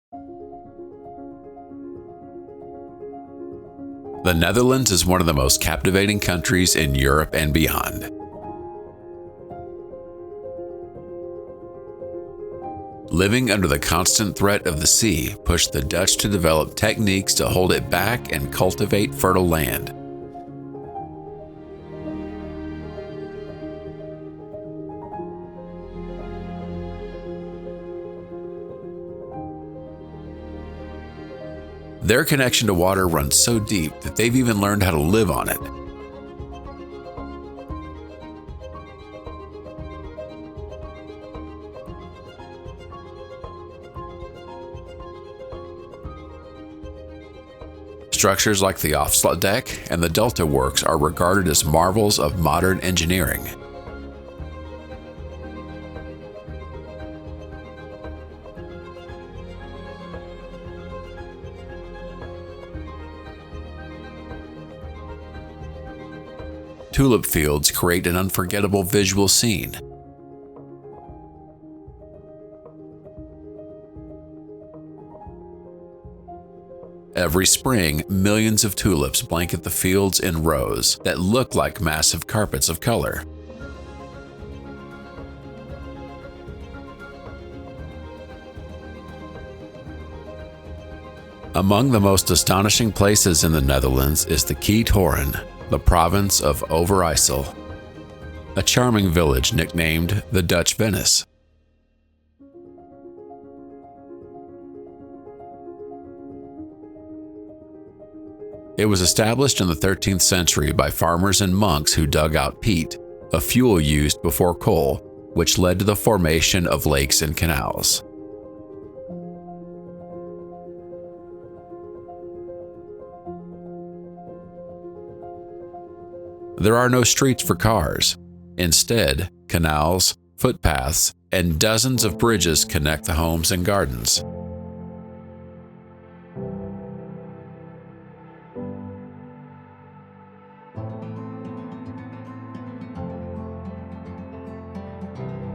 The Netherlands is one of the most captivating countries in Europe and beyond. Living under the constant threat of the sea pushed the Dutch to develop techniques to hold it back and cultivate fertile land. Their connection to water runs so deep that they've even learned how to live on it. Structures like the Afsluitdijk and the Delta Works are regarded as marvels of modern engineering. Tulip fields create an unforgettable visual scene. Every spring, millions of tulips blanket the fields in rows that look like massive carpets of color. Among the most astonishing places in the Netherlands is the Kietoren, the province of Overijssel, a charming village nicknamed the Dutch Venice. It was established in the 13th century by farmers and monks who dug out peat, a fuel used before coal, which led to the formation of lakes and canals. There are no streets for cars. Instead, canals, footpaths, and dozens of bridges connect the homes and gardens.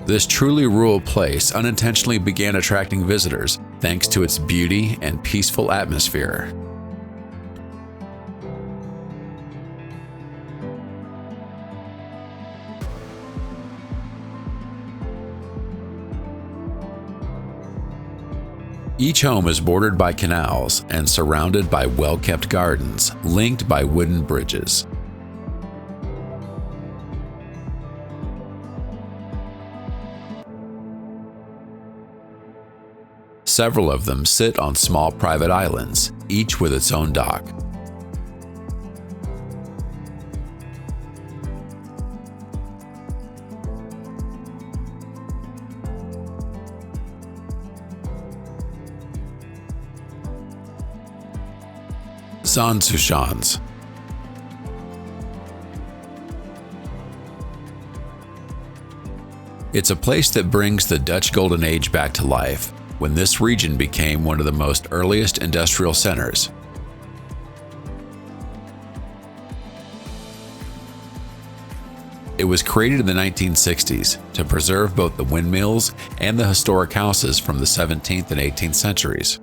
This truly rural place unintentionally began attracting visitors thanks to its beauty and peaceful atmosphere. Each home is bordered by canals and surrounded by well-kept gardens, linked by wooden bridges. Several of them sit on small private islands, each with its own dock. Zonshoans. It's a place that brings the Dutch Golden Age back to life, when this region became one of the most earliest industrial centers. It was created in the 1960s to preserve both the windmills and the historic houses from the 17th and 18th centuries.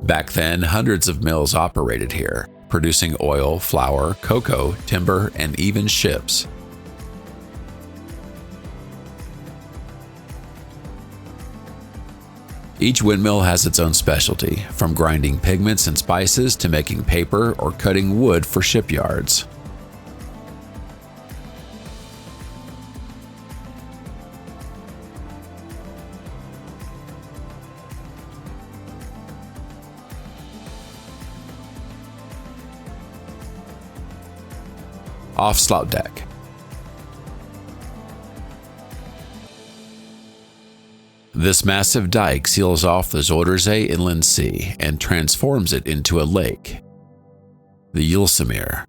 Back then, hundreds of mills operated here, producing oil, flour, cocoa, timber, and even ships. Each windmill has its own specialty, from grinding pigments and spices to making paper or cutting wood for shipyards. Afsluitdijk. This massive dike seals off the Zuiderzee inland sea and transforms it into a lake, the Ijsselmeer,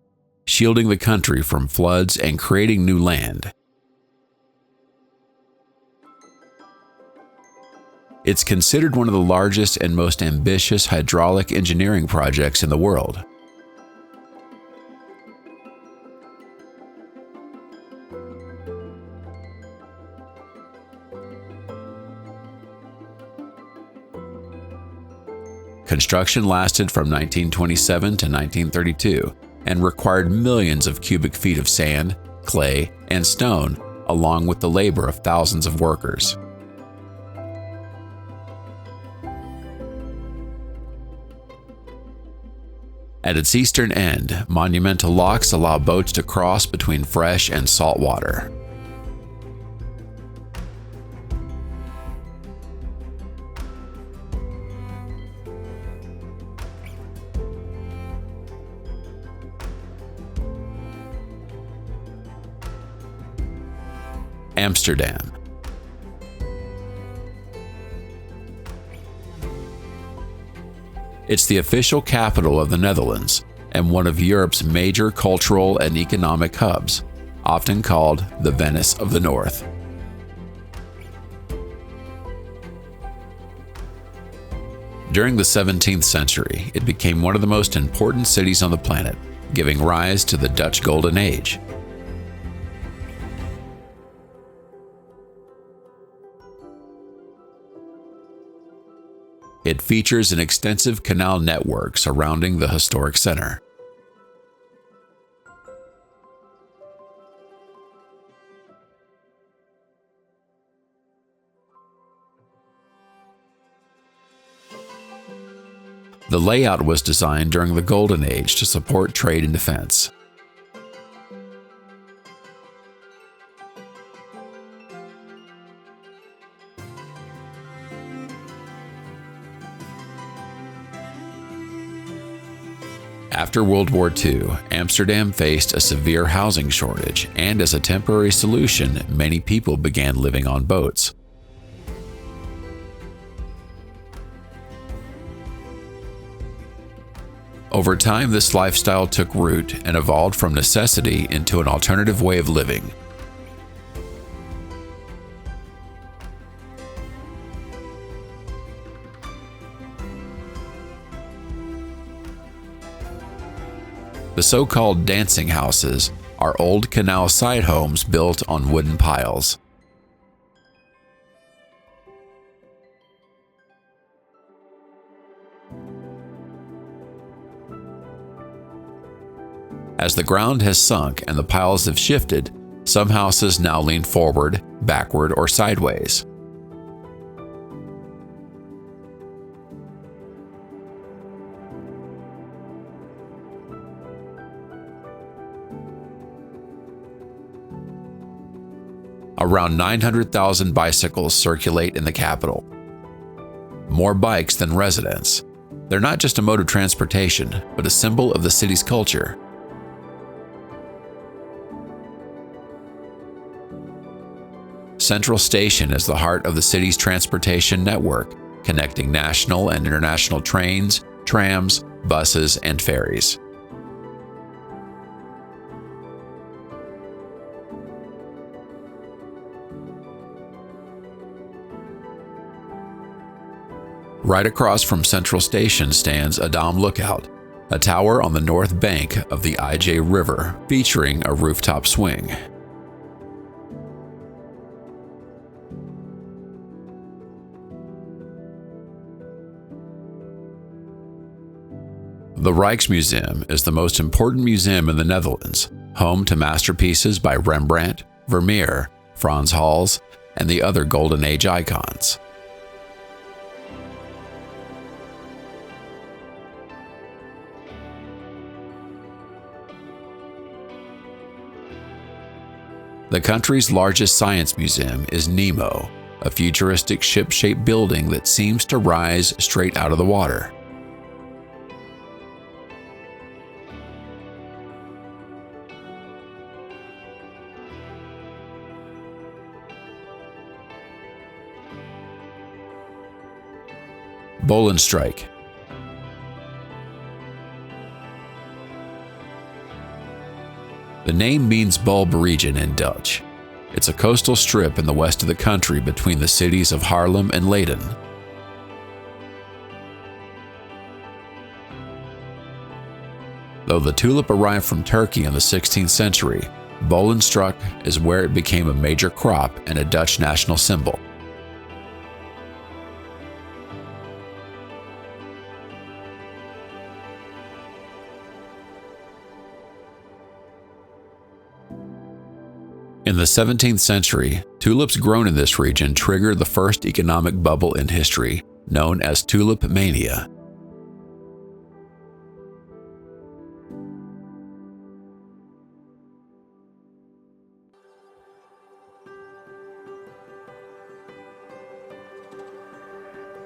shielding the country from floods and creating new land. It's considered one of the largest and most ambitious hydraulic engineering projects in the world. Construction lasted from 1927 to 1932 and required millions of cubic feet of sand, clay, and stone, along with the labor of thousands of workers. At its eastern end, monumental locks allow boats to cross between fresh and salt water. Amsterdam. It's the official capital of the Netherlands and one of Europe's major cultural and economic hubs, often called the Venice of the North. During the 17th century, it became one of the most important cities on the planet, giving rise to the Dutch Golden Age. It features an extensive canal network surrounding the historic center. The layout was designed during the Golden Age to support trade and defense. After World War II, Amsterdam faced a severe housing shortage, and as a temporary solution, many people began living on boats. Over time, this lifestyle took root and evolved from necessity into an alternative way of living. The so-called dancing houses are old canal side homes built on wooden piles. As the ground has sunk and the piles have shifted, some houses now lean forward, backward, or sideways. Around 900,000 bicycles circulate in the capital. More bikes than residents. They're not just a mode of transportation, but a symbol of the city's culture. Central Station is the heart of the city's transportation network, connecting national and international trains, trams, buses, and ferries. Right across from Central Station stands Adam Lookout, a tower on the north bank of the IJ River featuring a rooftop swing. The Rijksmuseum is the most important museum in the Netherlands, home to masterpieces by Rembrandt, Vermeer, Frans Hals, and the other Golden Age icons. The country's largest science museum is Nemo, a futuristic ship-shaped building that seems to rise straight out of the water. Bollenstreek. The name means bulb region in Dutch. It's a coastal strip in the west of the country between the cities of Haarlem and Leiden. Though the tulip arrived from Turkey in the 16th century, Bollenstreek is where it became a major crop and a Dutch national symbol. In the 17th century, tulips grown in this region triggered the first economic bubble in history, known as tulip mania.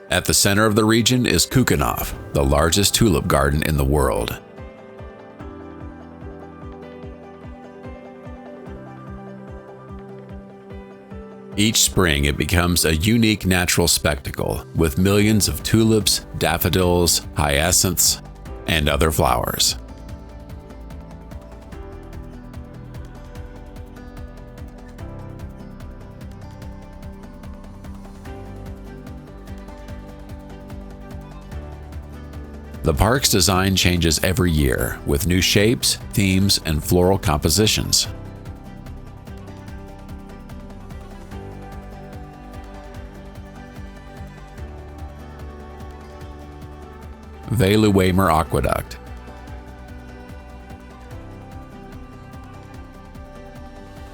At the center of the region is Kukanov, the largest tulip garden in the world. Each spring it becomes a unique natural spectacle with millions of tulips, daffodils, hyacinths, and other flowers. The park's design changes every year with new shapes, themes, and floral compositions. Veluwemer Aqueduct.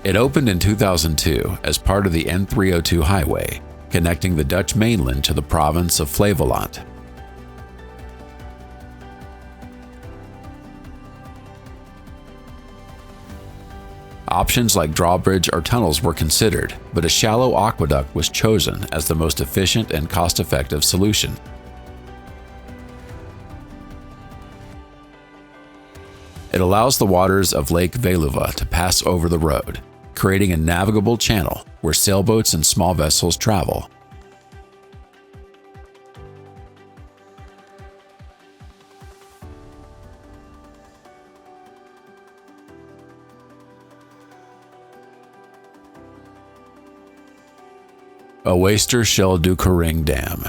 It opened in 2002 as part of the N302 highway, connecting the Dutch mainland to the province of Flevoland. Options like drawbridge or tunnels were considered, but a shallow aqueduct was chosen as the most efficient and cost-effective solution. It allows the waters of Lake Veluva to pass over the road, creating a navigable channel where sailboats and small vessels travel. Oosterschelde Kering Dam.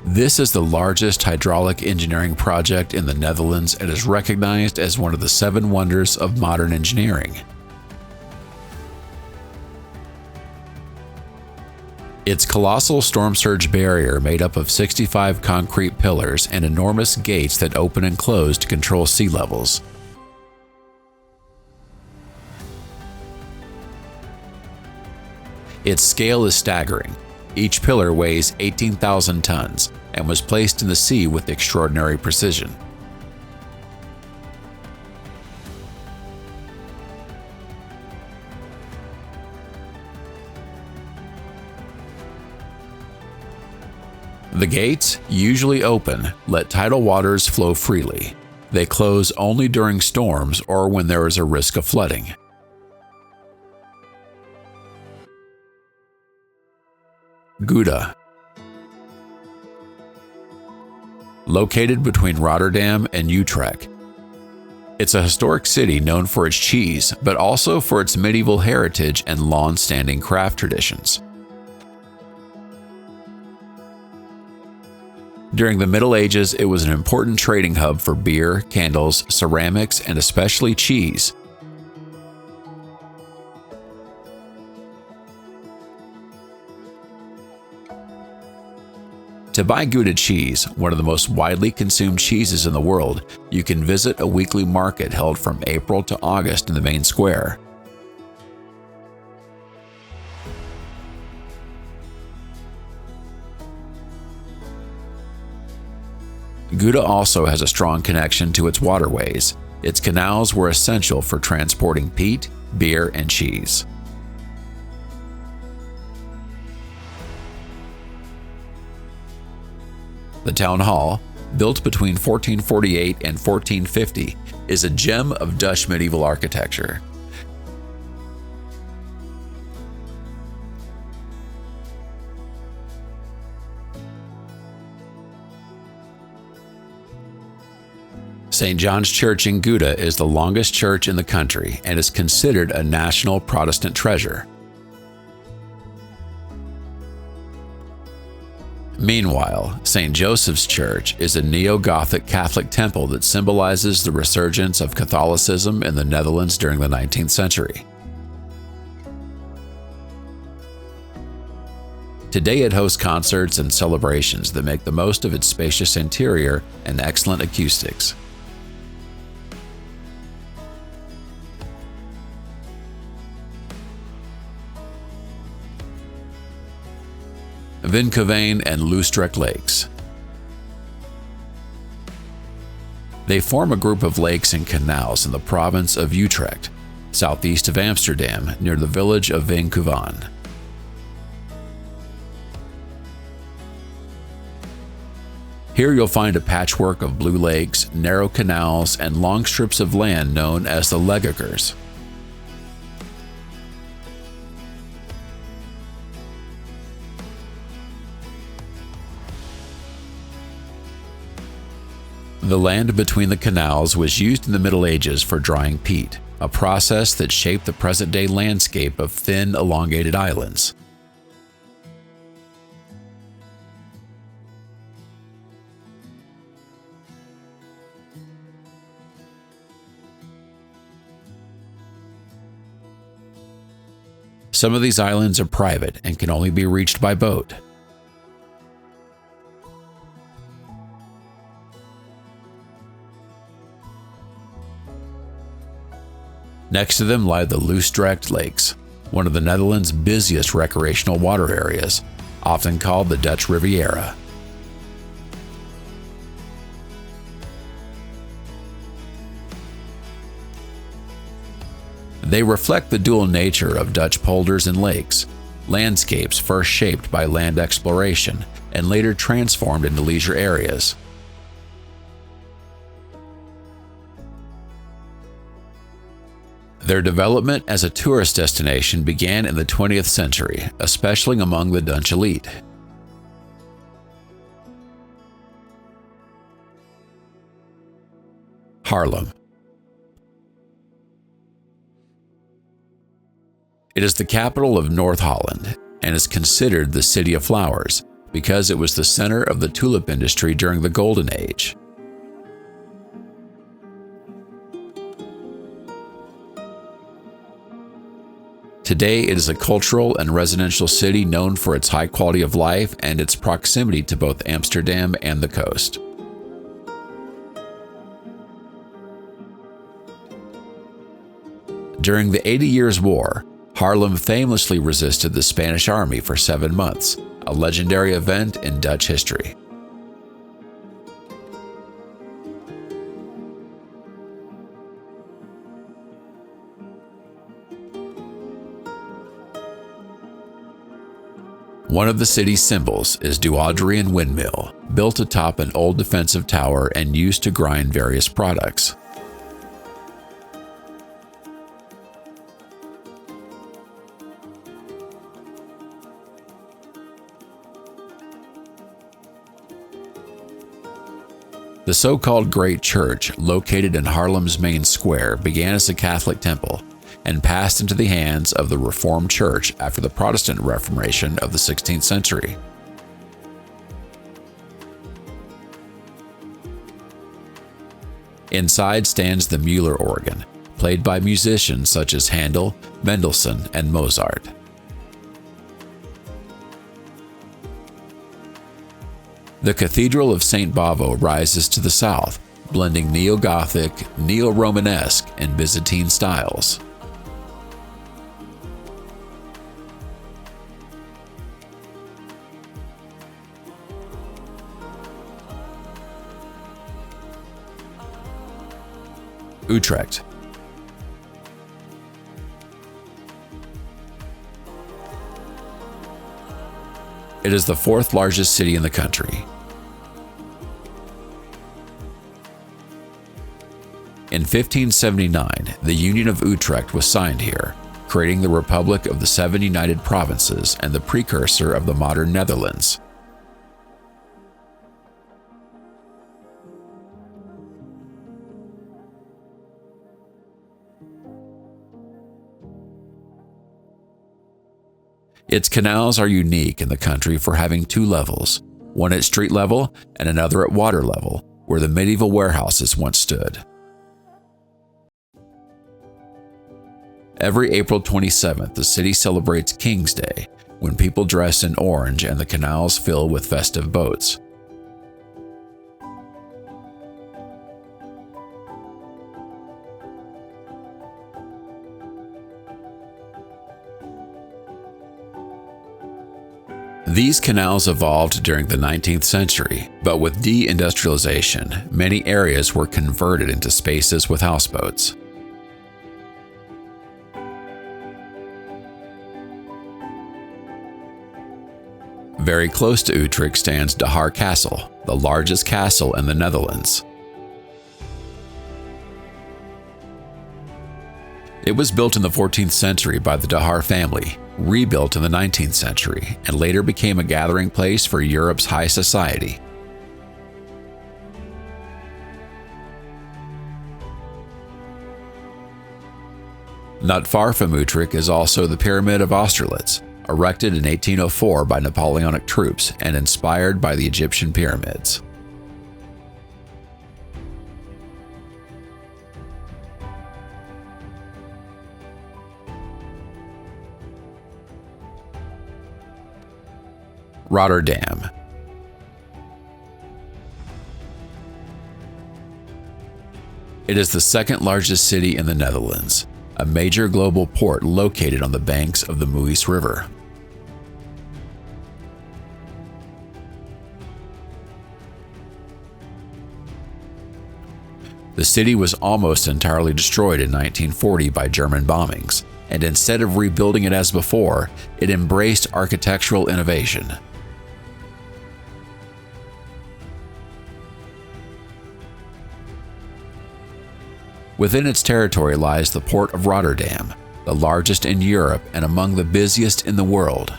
This is the largest hydraulic engineering project in the Netherlands and is recognized as one of the 7 wonders of modern engineering. Its colossal storm surge barrier, made up of 65 concrete pillars and enormous gates that open and close to control sea levels. Its scale is staggering. Each pillar weighs 18,000 tons and was placed in the sea with extraordinary precision. The gates, usually open, let tidal waters flow freely. They close only during storms or when there is a risk of flooding. Gouda. Located between Rotterdam and Utrecht. It's a historic city known for its cheese, but also for its medieval heritage and long-standing craft traditions. During the Middle Ages, it was an important trading hub for beer, candles, ceramics, and especially cheese. To buy Gouda cheese, one of the most widely consumed cheeses in the world, you can visit a weekly market held from April to August in the main square. Gouda also has a strong connection to its waterways. Its canals were essential for transporting peat, beer, and cheese. The town hall, built between 1448 and 1450, is a gem of Dutch medieval architecture. St. John's Church in Gouda is the longest church in the country and is considered a national Protestant treasure. Meanwhile, St. Joseph's Church is a neo-Gothic Catholic temple that symbolizes the resurgence of Catholicism in the Netherlands during the 19th century. Today it hosts concerts and celebrations that make the most of its spacious interior and excellent acoustics. Vinkuvane and Loostrecht Lakes. They form a group of lakes and canals in the province of Utrecht, southeast of Amsterdam, near the village of Vinkuvane. Here you'll find a patchwork of blue lakes, narrow canals, and long strips of land known as the Leggakers. The land between the canals was used in the Middle Ages for drying peat, a process that shaped the present-day landscape of thin, elongated islands. Some of these islands are private and can only be reached by boat. Next to them lie the Loostrecht Lakes, one of the Netherlands' busiest recreational water areas, often called the Dutch Riviera. They reflect the dual nature of Dutch polders and lakes, landscapes first shaped by land exploration and later transformed into leisure areas. Their development as a tourist destination began in the 20th century, especially among the Dutch elite. Haarlem. It is the capital of North Holland and is considered the City of Flowers because it was the center of the tulip industry during the Golden Age. Today, it is a cultural and residential city known for its high quality of life and its proximity to both Amsterdam and the coast. During the 80 Years' War, Haarlem famously resisted the Spanish army for 7 months, a legendary event in Dutch history. One of the city's symbols is Duouderian Windmill, built atop an old defensive tower and used to grind various products. The so-called Great Church, located in Haarlem's main square, began as a Catholic temple and passed into the hands of the Reformed Church after the Protestant Reformation of the 16th century. Inside stands the Müller organ, played by musicians such as Handel, Mendelssohn, and Mozart. The Cathedral of St. Bavo rises to the south, blending neo-Gothic, neo-Romanesque, and Byzantine styles. Utrecht. It is the fourth largest city in the country. In 1579, the Union of Utrecht was signed here, creating the Republic of the Seven United Provinces and the precursor of the modern Netherlands. Its canals are unique in the country for having 2 levels, one at street level and another at water level, where the medieval warehouses once stood. Every April 27th, the city celebrates King's Day, when people dress in orange and the canals fill with festive boats. These canals evolved during the 19th century, but with deindustrialization, many areas were converted into spaces with houseboats. Very close to Utrecht stands De Haar Castle, the largest castle in the Netherlands. It was built in the 14th century by the De Haar family, rebuilt in the 19th century, and later became a gathering place for Europe's high society. Not far from Utrecht is also the Pyramid of Austerlitz, erected in 1804 by Napoleonic troops and inspired by the Egyptian pyramids. Rotterdam. It is the second largest city in the Netherlands, a major global port located on the banks of the Muis River. The city was almost entirely destroyed in 1940 by German bombings, and instead of rebuilding it as before, it embraced architectural innovation. Within its territory lies the port of Rotterdam, the largest in Europe and among the busiest in the world.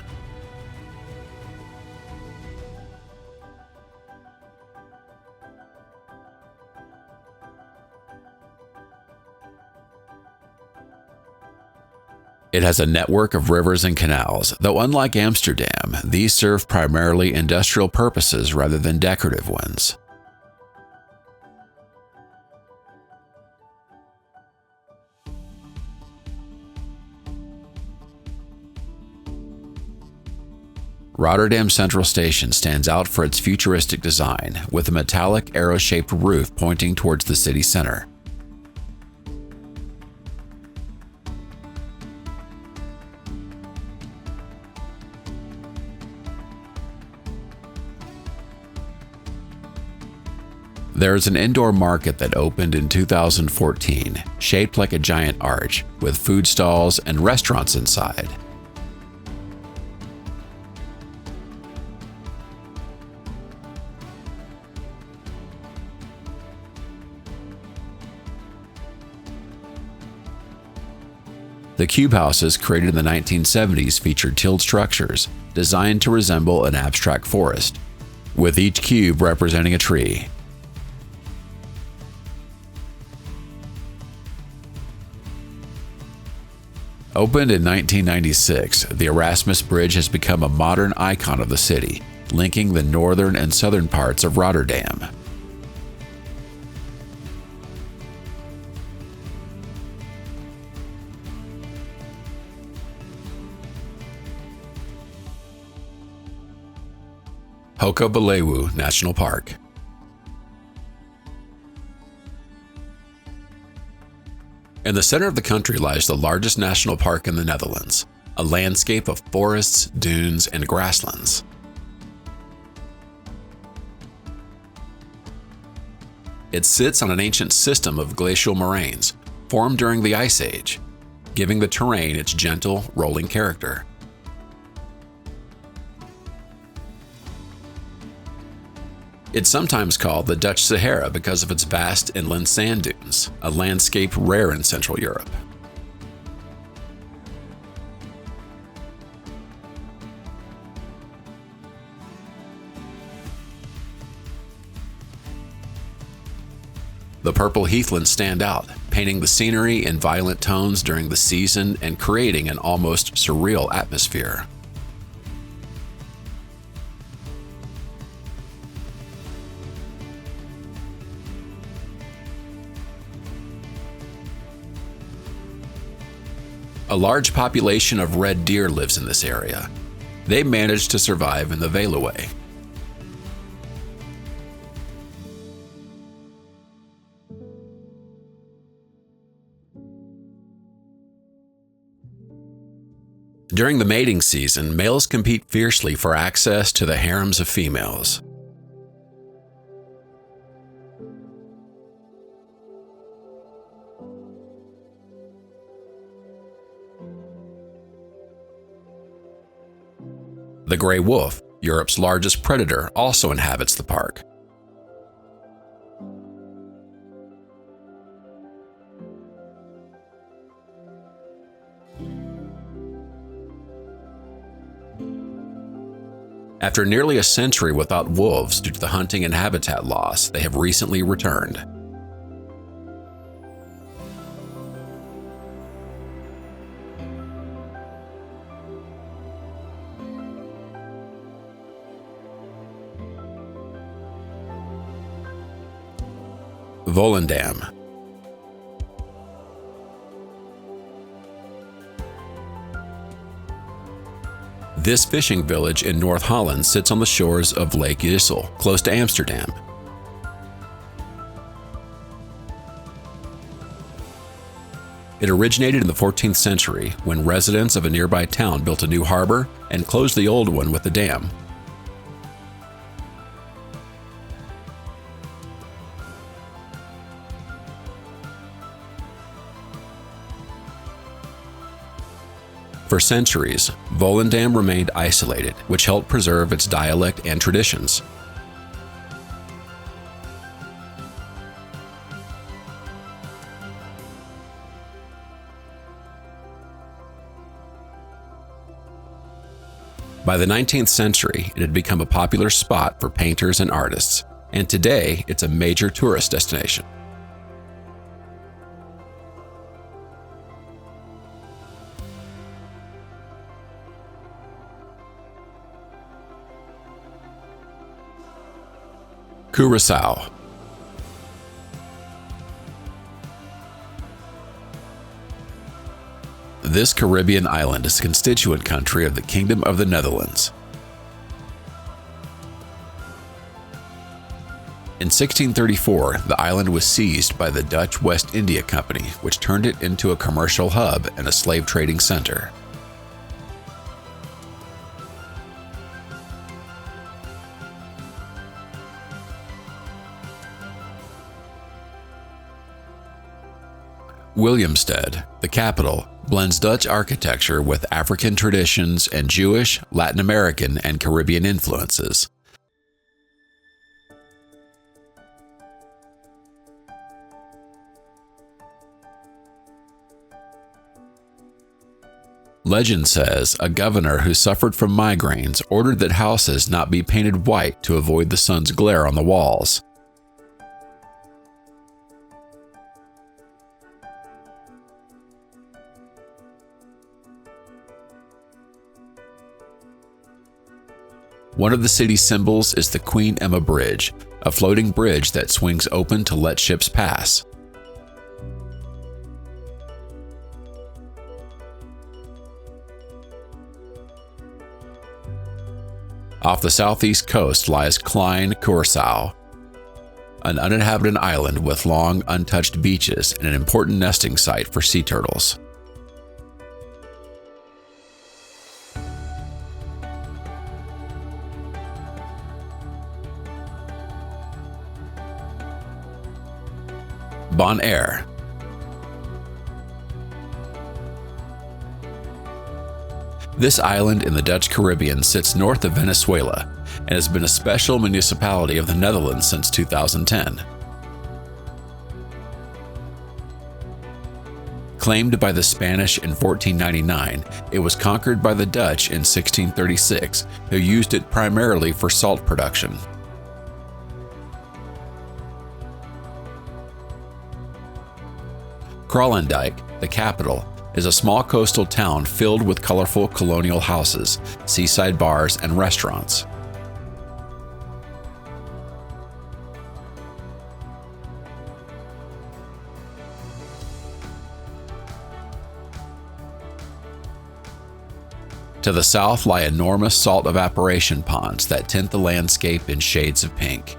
It has a network of rivers and canals, though unlike Amsterdam, these serve primarily industrial purposes rather than decorative ones. Rotterdam Central Station stands out for its futuristic design, with a metallic arrow-shaped roof pointing towards the city center. There is an indoor market that opened in 2014, shaped like a giant arch, with food stalls and restaurants inside. The cube houses created in the 1970s featured tilled structures designed to resemble an abstract forest, with each cube representing a tree. Opened in 1996, the Erasmus Bridge has become a modern icon of the city, linking the northern and southern parts of Rotterdam. Hoka-Balewu National Park. In the center of the country lies the largest national park in the Netherlands, a landscape of forests, dunes, and grasslands. It sits on an ancient system of glacial moraines formed during the Ice Age, giving the terrain its gentle, rolling character. It's sometimes called the Dutch Sahara because of its vast inland sand dunes, a landscape rare in Central Europe. The purple heathlands stand out, painting the scenery in violent tones during the season and creating an almost surreal atmosphere. A large population of red deer lives in this area. They managed to survive in the Veluwe. During the mating season, males compete fiercely for access to the harems of females. The gray wolf, Europe's largest predator, also inhabits the park. After nearly a century without wolves due to the hunting and habitat loss, they have recently returned. Volendam. This fishing village in North Holland sits on the shores of Lake Yssel, close to Amsterdam. It originated in the 14th century when residents of a nearby town built a new harbor and closed the old one with a dam. For centuries, Volendam remained isolated, which helped preserve its dialect and traditions. By the 19th century, it had become a popular spot for painters and artists, and today it's a major tourist destination. Curaçao. This Caribbean island is a constituent country of the Kingdom of the Netherlands. In 1634, the island was seized by the Dutch West India Company, which turned it into a commercial hub and a slave trading center. Willemstad, the capital, blends Dutch architecture with African traditions and Jewish, Latin American, and Caribbean influences. Legend says a governor who suffered from migraines ordered that houses not be painted white to avoid the sun's glare on the walls. One of the city's symbols is the Queen Emma Bridge, a floating bridge that swings open to let ships pass. Off the southeast coast lies Klein Curaçao, an uninhabited island with long, untouched beaches and an important nesting site for sea turtles. Bonaire. This island in the Dutch Caribbean sits north of Venezuela and has been a special municipality of the Netherlands since 2010. Claimed by the Spanish in 1499, it was conquered by the Dutch in 1636, who used it primarily for salt production. Holland, the capital, is a small coastal town filled with colorful colonial houses, seaside bars, and restaurants. To the south lie enormous salt evaporation ponds that tint the landscape in shades of pink.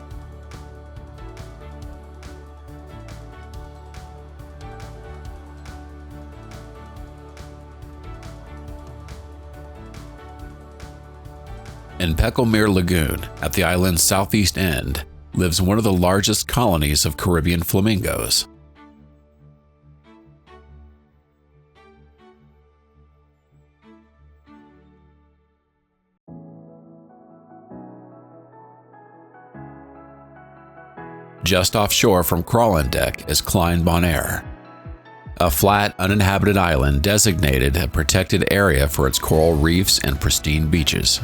Peckelmere Lagoon, at the island's southeast end, lives one of the largest colonies of Caribbean flamingos. Just offshore from Holland is Klein Bonaire, a flat, uninhabited island designated a protected area for its coral reefs and pristine beaches.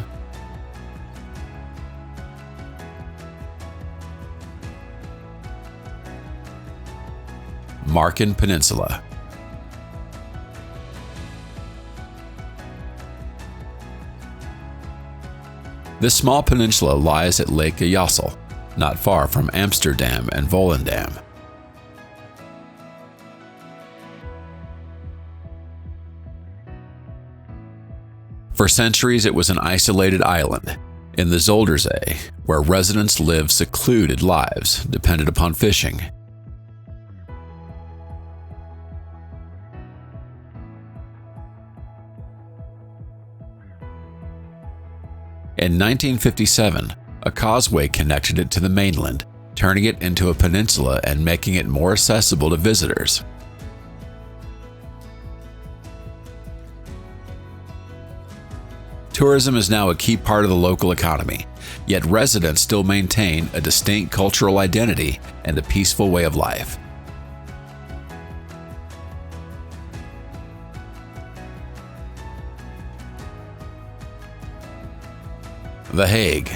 Marken Peninsula. This small peninsula lies at Lake Yassel, not far from Amsterdam and Volendam. For centuries, it was an isolated island in the Zolderzee, where residents lived secluded lives dependent upon fishing. In 1957, a causeway connected it to the mainland, turning it into a peninsula and making it more accessible to visitors. Tourism is now a key part of the local economy, yet residents still maintain a distinct cultural identity and a peaceful way of life. The Hague.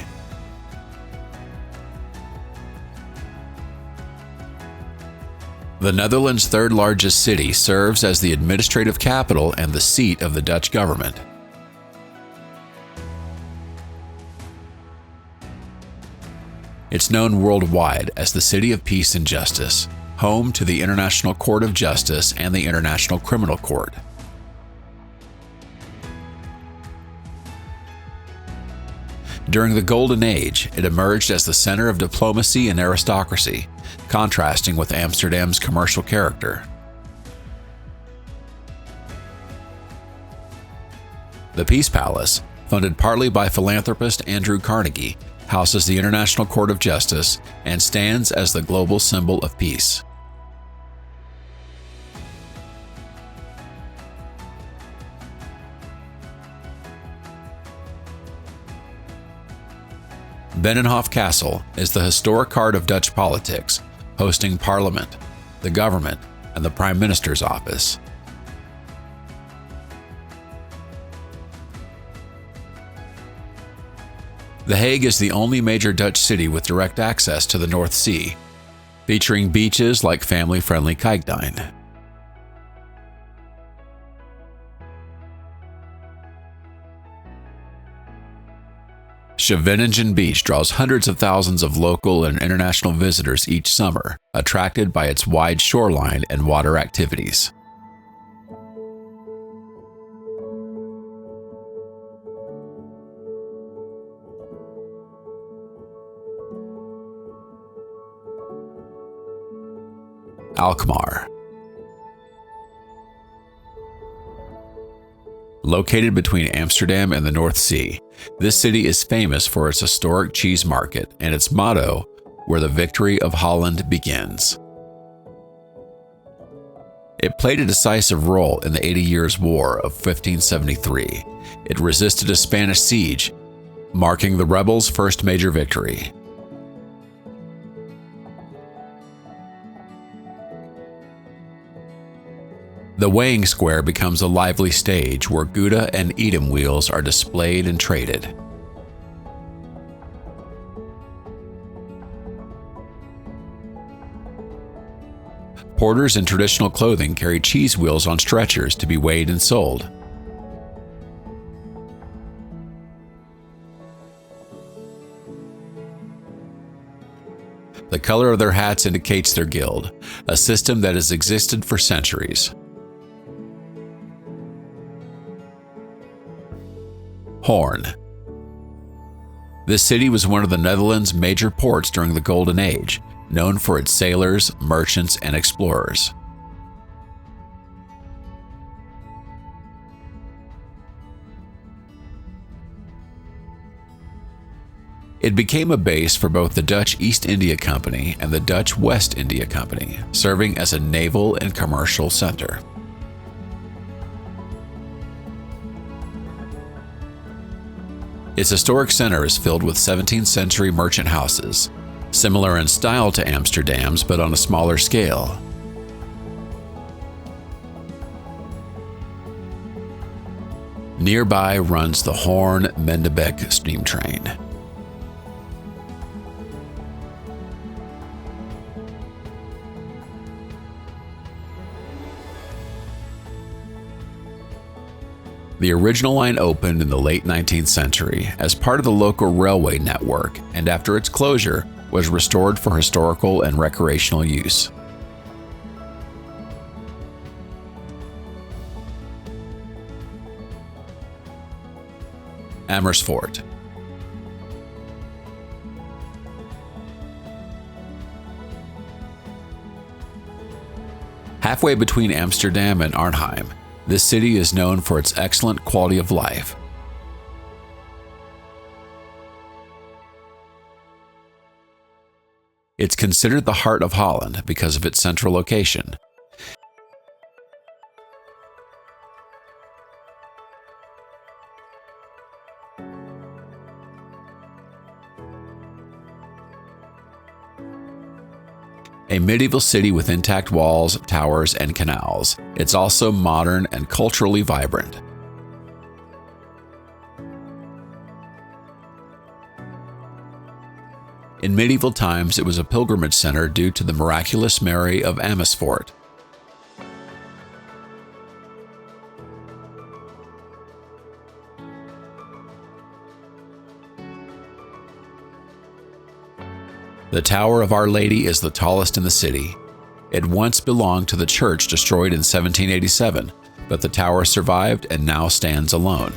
The Netherlands' third largest city serves as the administrative capital and the seat of the Dutch government. It's known worldwide as the City of Peace and Justice, home to the International Court of Justice and the International Criminal Court. During the Golden Age, it emerged as the center of diplomacy and aristocracy, contrasting with Amsterdam's commercial character. The Peace Palace, funded partly by philanthropist Andrew Carnegie, houses the International Court of Justice and stands as the global symbol of peace. Binnenhof Castle is the historic heart of Dutch politics, hosting Parliament, the government, and the Prime Minister's office. The Hague is the only major Dutch city with direct access to the North Sea, featuring beaches like family-friendly Kijkduin. Scheveningen Beach draws hundreds of thousands of local and international visitors each summer, attracted by its wide shoreline and water activities. Alkmaar. Located between Amsterdam and the North Sea, this city is famous for its historic cheese market and its motto, "Where the victory of Holland begins." It played a decisive role in the 80 Years' War of 1573. It resisted a Spanish siege, marking the rebels' first major victory. The weighing square becomes a lively stage where Gouda and Edam wheels are displayed and traded. Porters in traditional clothing carry cheese wheels on stretchers to be weighed and sold. The color of their hats indicates their guild, a system that has existed for centuries. Hoorn. This city was one of the Netherlands' major ports during the Golden Age, known for its sailors, merchants, and explorers. It became a base for both the Dutch East India Company and the Dutch West India Company, serving as a naval and commercial center. Its historic center is filled with 17th century merchant houses, similar in style to Amsterdam's but on a smaller scale. Nearby runs the Hoorn-Mendebek steam train. The original line opened in the late 19th century as part of the local railway network, and after its closure, was restored for historical and recreational use. Amersfoort. Halfway between Amsterdam and Arnhem, this city is known for its excellent quality of life. It's considered the heart of Holland because of its central location. A medieval city with intact walls, towers, and canals, it's also modern and culturally vibrant. In medieval times, it was a pilgrimage center due to the miraculous Mary of Amersfoort. The Tower of Our Lady is the tallest in the city. It once belonged to the church destroyed in 1787, but the tower survived and now stands alone.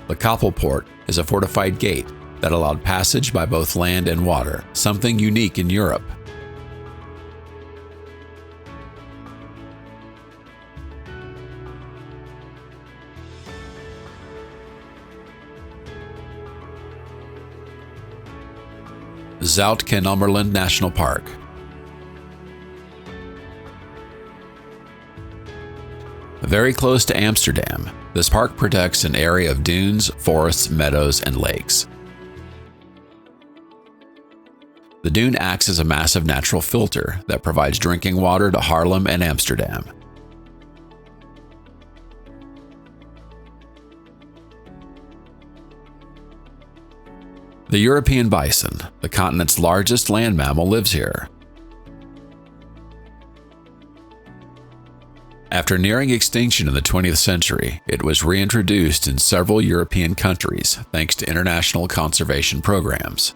The Koppelpoort is a fortified gate that allowed passage by both land and water, something unique in Europe. Zout-Kennemerland National Park. Very close to Amsterdam, this park protects an area of dunes, forests, meadows, and lakes. The dune acts as a massive natural filter that provides drinking water to Haarlem and Amsterdam. The European bison, the continent's largest land mammal, lives here. After nearing extinction in the 20th century, it was reintroduced in several European countries thanks to international conservation programs.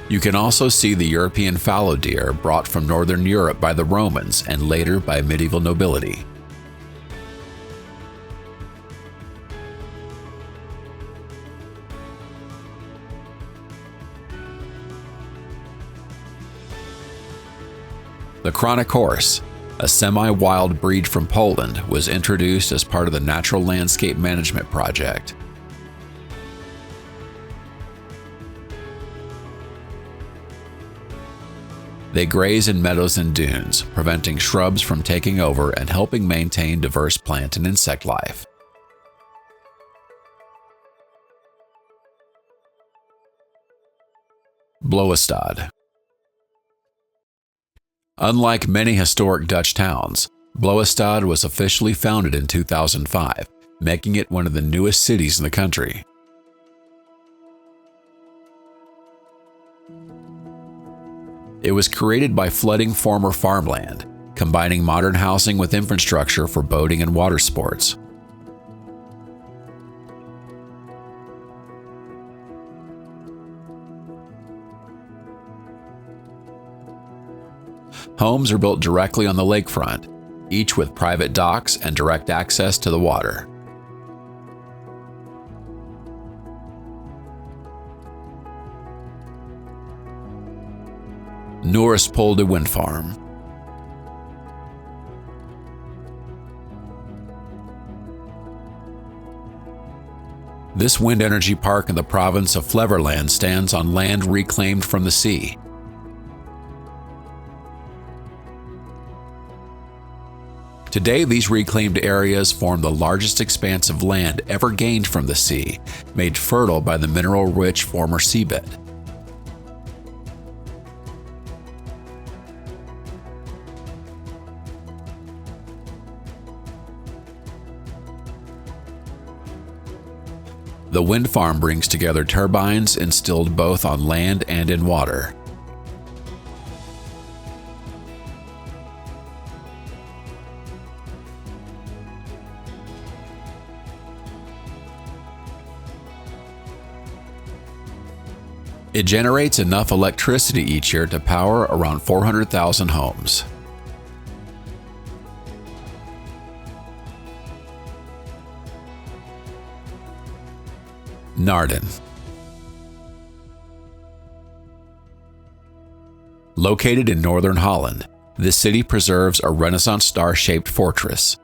You can also see the European fallow deer brought from northern Europe by the Romans and later by medieval nobility. The chronic horse, a semi-wild breed from Poland, was introduced as part of the Natural Landscape Management Project. They graze in meadows and dunes, preventing shrubs from taking over and helping maintain diverse plant and insect life. Blauwestad. Unlike many historic Dutch towns, Blauwestad was officially founded in 2005, making it one of the newest cities in the country. It was created by flooding former farmland, combining modern housing with infrastructure for boating and water sports. Homes are built directly on the lakefront, each with private docks and direct access to the water. Noorderspolder Wind Farm. This wind energy park in the province of Flevoland stands on land reclaimed from the sea. Today, these reclaimed areas form the largest expanse of land ever gained from the sea, made fertile by the mineral-rich former seabed. The wind farm brings together turbines installed both on land and in water. It generates enough electricity each year to power around 400,000 homes. Naarden. Located in northern Holland, this city preserves a Renaissance star-shaped fortress.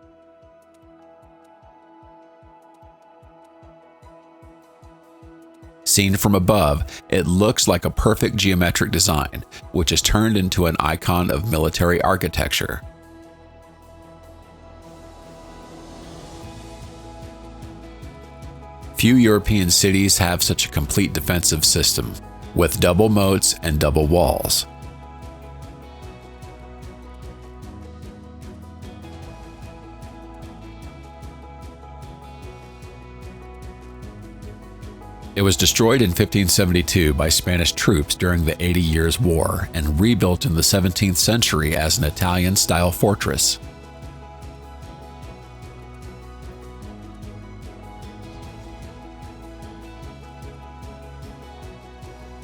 Seen from above, it looks like a perfect geometric design, which is turned into an icon of military architecture. Few European cities have such a complete defensive system, with double moats and double walls. It was destroyed in 1572 by Spanish troops during the 80 Years' War and rebuilt in the 17th century as an Italian-style fortress.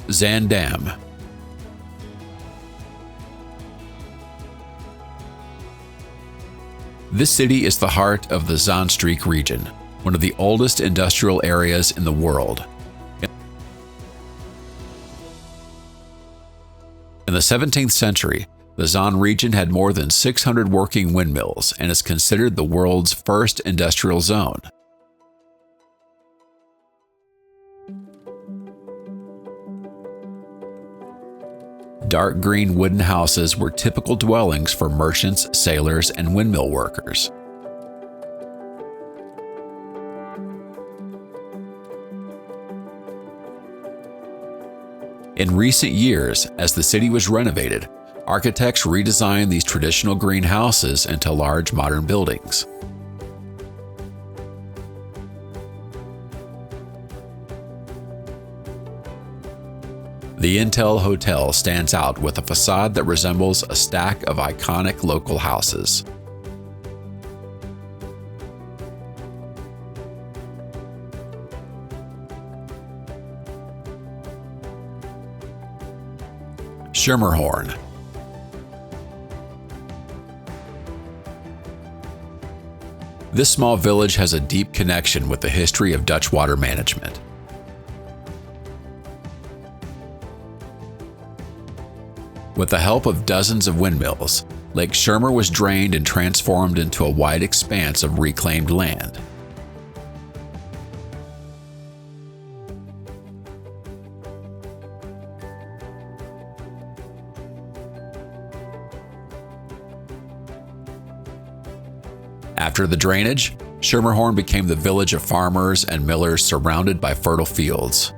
Zaandam. This city is the heart of the Zaanstreek region, one of the oldest industrial areas in the world. In the 17th century, the Zaan region had more than 600 working windmills and is considered the world's first industrial zone. Dark green wooden houses were typical dwellings for merchants, sailors, and windmill workers. In recent years, as the city was renovated, architects redesigned these traditional green houses into large modern buildings. The Intel Hotel stands out with a facade that resembles a stack of iconic local houses. Schermerhorn. This small village has a deep connection with the history of Dutch water management. With the help of dozens of windmills, Lake Schermer was drained and transformed into a wide expanse of reclaimed land. After the drainage, Schermerhorn became the village of farmers and millers surrounded by fertile fields.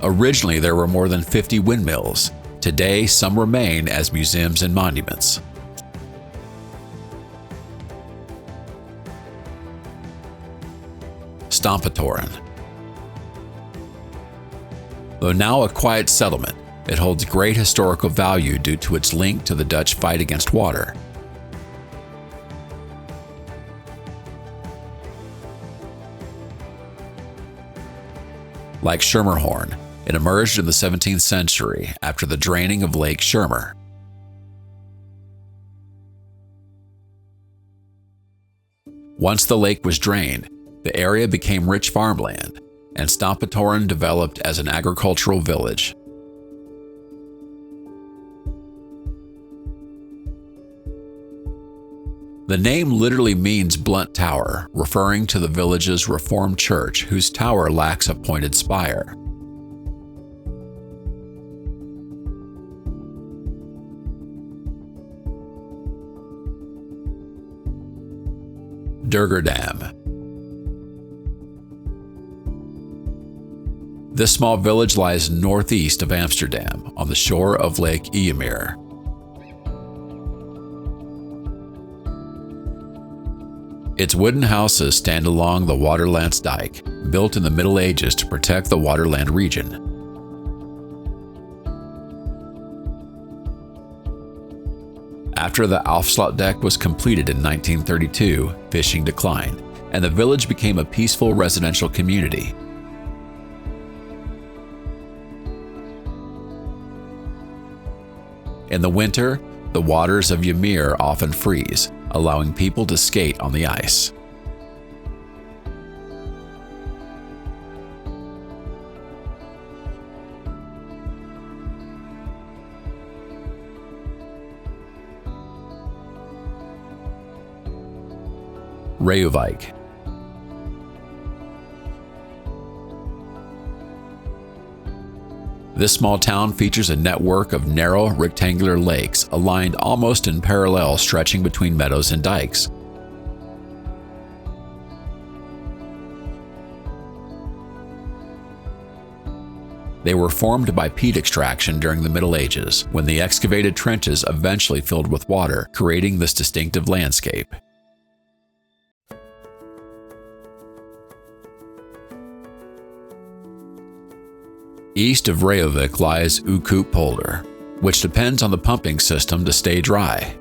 Originally, there were more than 50 windmills. Today, some remain as museums and monuments. Stamfetoren. Though now a quiet settlement, it holds great historical value due to its link to the Dutch fight against water. Like Schermerhorn, it emerged in the 17th century after the draining of Lake Schermer. Once the lake was drained, the area became rich farmland, and Stampetoren developed as an agricultural village. The name literally means blunt tower, referring to the village's Reformed church whose tower lacks a pointed spire. Durgerdam. This small village lies northeast of Amsterdam on the shore of Lake Ijmeer. Its wooden houses stand along the Waterlands Dike, built in the Middle Ages to protect the Waterland region. After the Afsluitdijk was completed in 1932, fishing declined, and the village became a peaceful residential community. In the winter, the waters of Ymir often freeze, allowing people to skate on the ice. Reykjavik. This small town features a network of narrow, rectangular lakes aligned almost in parallel, stretching between meadows and dikes. They were formed by peat extraction during the Middle Ages, when the excavated trenches eventually filled with water, creating this distinctive landscape. East of Reykjavik lies Ukkoupolder, which depends on the pumping system to stay dry.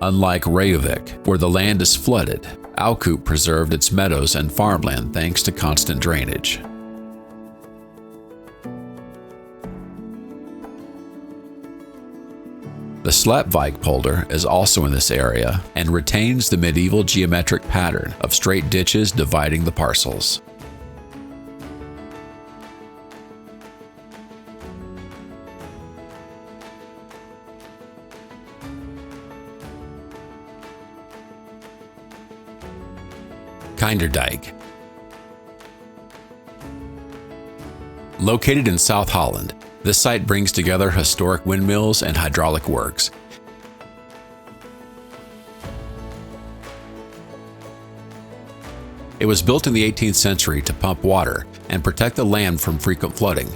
Unlike Reykjavik, where the land is flooded, Ukkoupolder preserved its meadows and farmland thanks to constant drainage. The Sleipvikpolder is also in this area and retains the medieval geometric pattern of straight ditches dividing the parcels. Kinderdijk. Located in South Holland, this site brings together historic windmills and hydraulic works. It was built in the 18th century to pump water and protect the land from frequent flooding.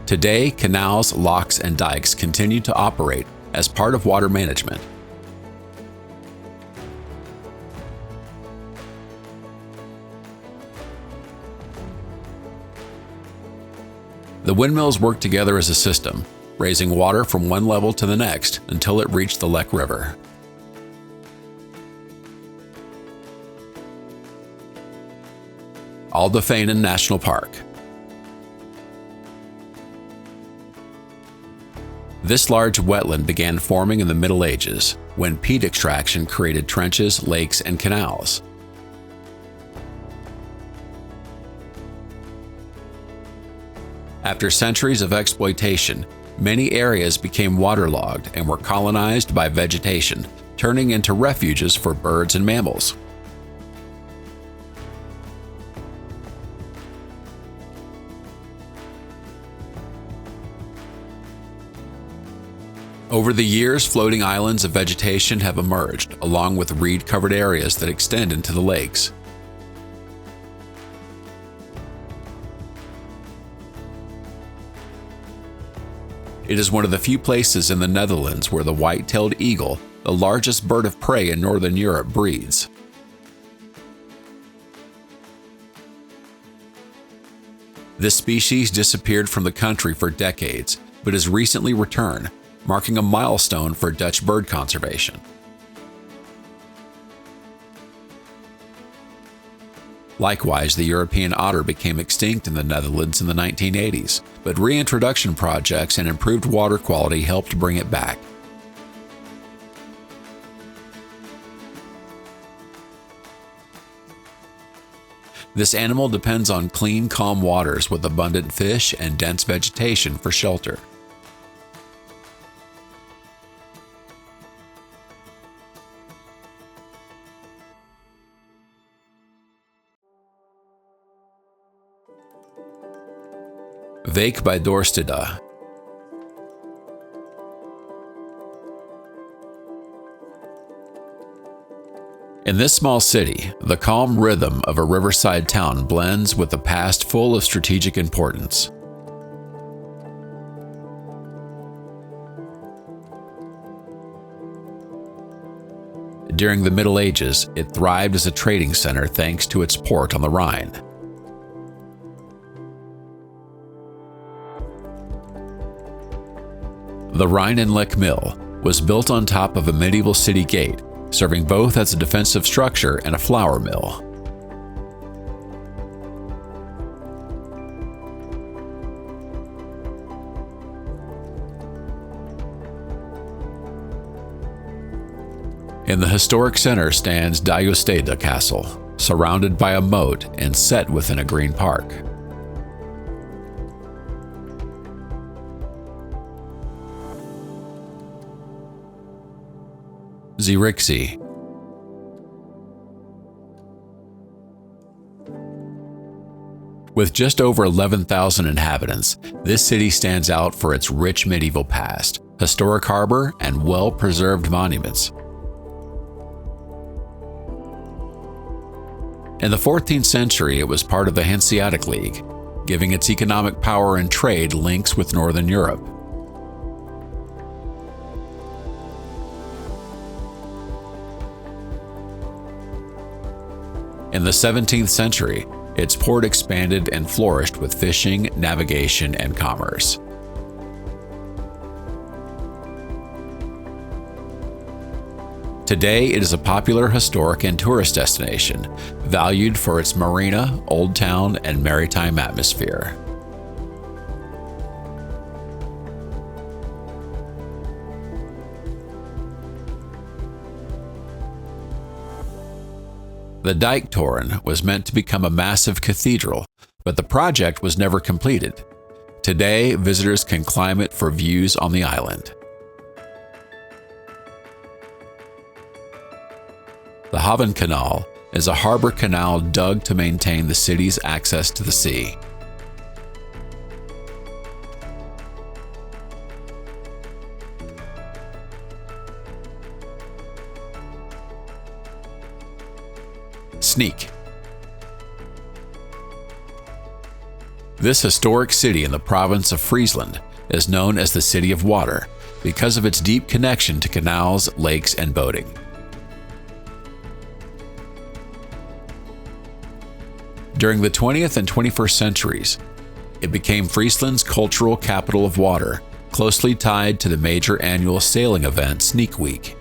Today, canals, locks, and dikes continue to operate as part of water management. The windmills worked together as a system, raising water from one level to the next until it reached the Lek River. Aldefjorden National Park. This large wetland began forming in the Middle Ages, when peat extraction created trenches, lakes, and canals. After centuries of exploitation, many areas became waterlogged and were colonized by vegetation, turning into refuges for birds and mammals. Over the years, floating islands of vegetation have emerged, along with reed-covered areas that extend into the lakes. It is one of the few places in the Netherlands where the white-tailed eagle, the largest bird of prey in Northern Europe, breeds. This species disappeared from the country for decades, but has recently returned, marking a milestone for Dutch bird conservation. Likewise, the European otter became extinct in the Netherlands in the 1980s, but reintroduction projects and improved water quality helped bring it back. This animal depends on clean, calm waters with abundant fish and dense vegetation for shelter. Wijk bij Dorstede. In this small city, the calm rhythm of a riverside town blends with a past full of strategic importance. During the Middle Ages, it thrived as a trading center thanks to its port on the Rhine. The Rheinenlech Mill was built on top of a medieval city gate, serving both as a defensive structure and a flour mill. In the historic center stands Dijostede Castle, surrounded by a moat and set within a green park. Zierikzee. With just over 11,000 inhabitants, this city stands out for its rich medieval past, historic harbor, and well-preserved monuments. In the 14th century, it was part of the Hanseatic League, giving its economic power and trade links with Northern Europe. In the 17th century, its port expanded and flourished with fishing, navigation, and commerce. Today, it is a popular historic and tourist destination, valued for its marina, old town, and maritime atmosphere. The Dijktoren was meant to become a massive cathedral, but the project was never completed. Today, visitors can climb it for views on the island. The Havenkanal is a harbor canal dug to maintain the city's access to the sea. Sneek. This historic city in the province of Friesland is known as the City of Water because of its deep connection to canals, lakes, and boating. During the 20th and 21st centuries, it became Friesland's cultural capital of water, closely tied to the major annual sailing event Sneek Week.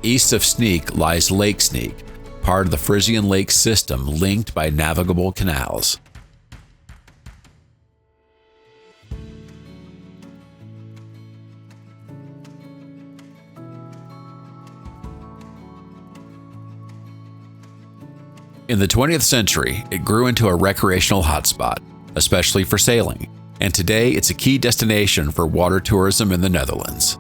East of Sneek lies Lake Sneek, part of the Frisian Lake system linked by navigable canals. In the 20th century, it grew into a recreational hotspot, especially for sailing, and today it's a key destination for water tourism in the Netherlands.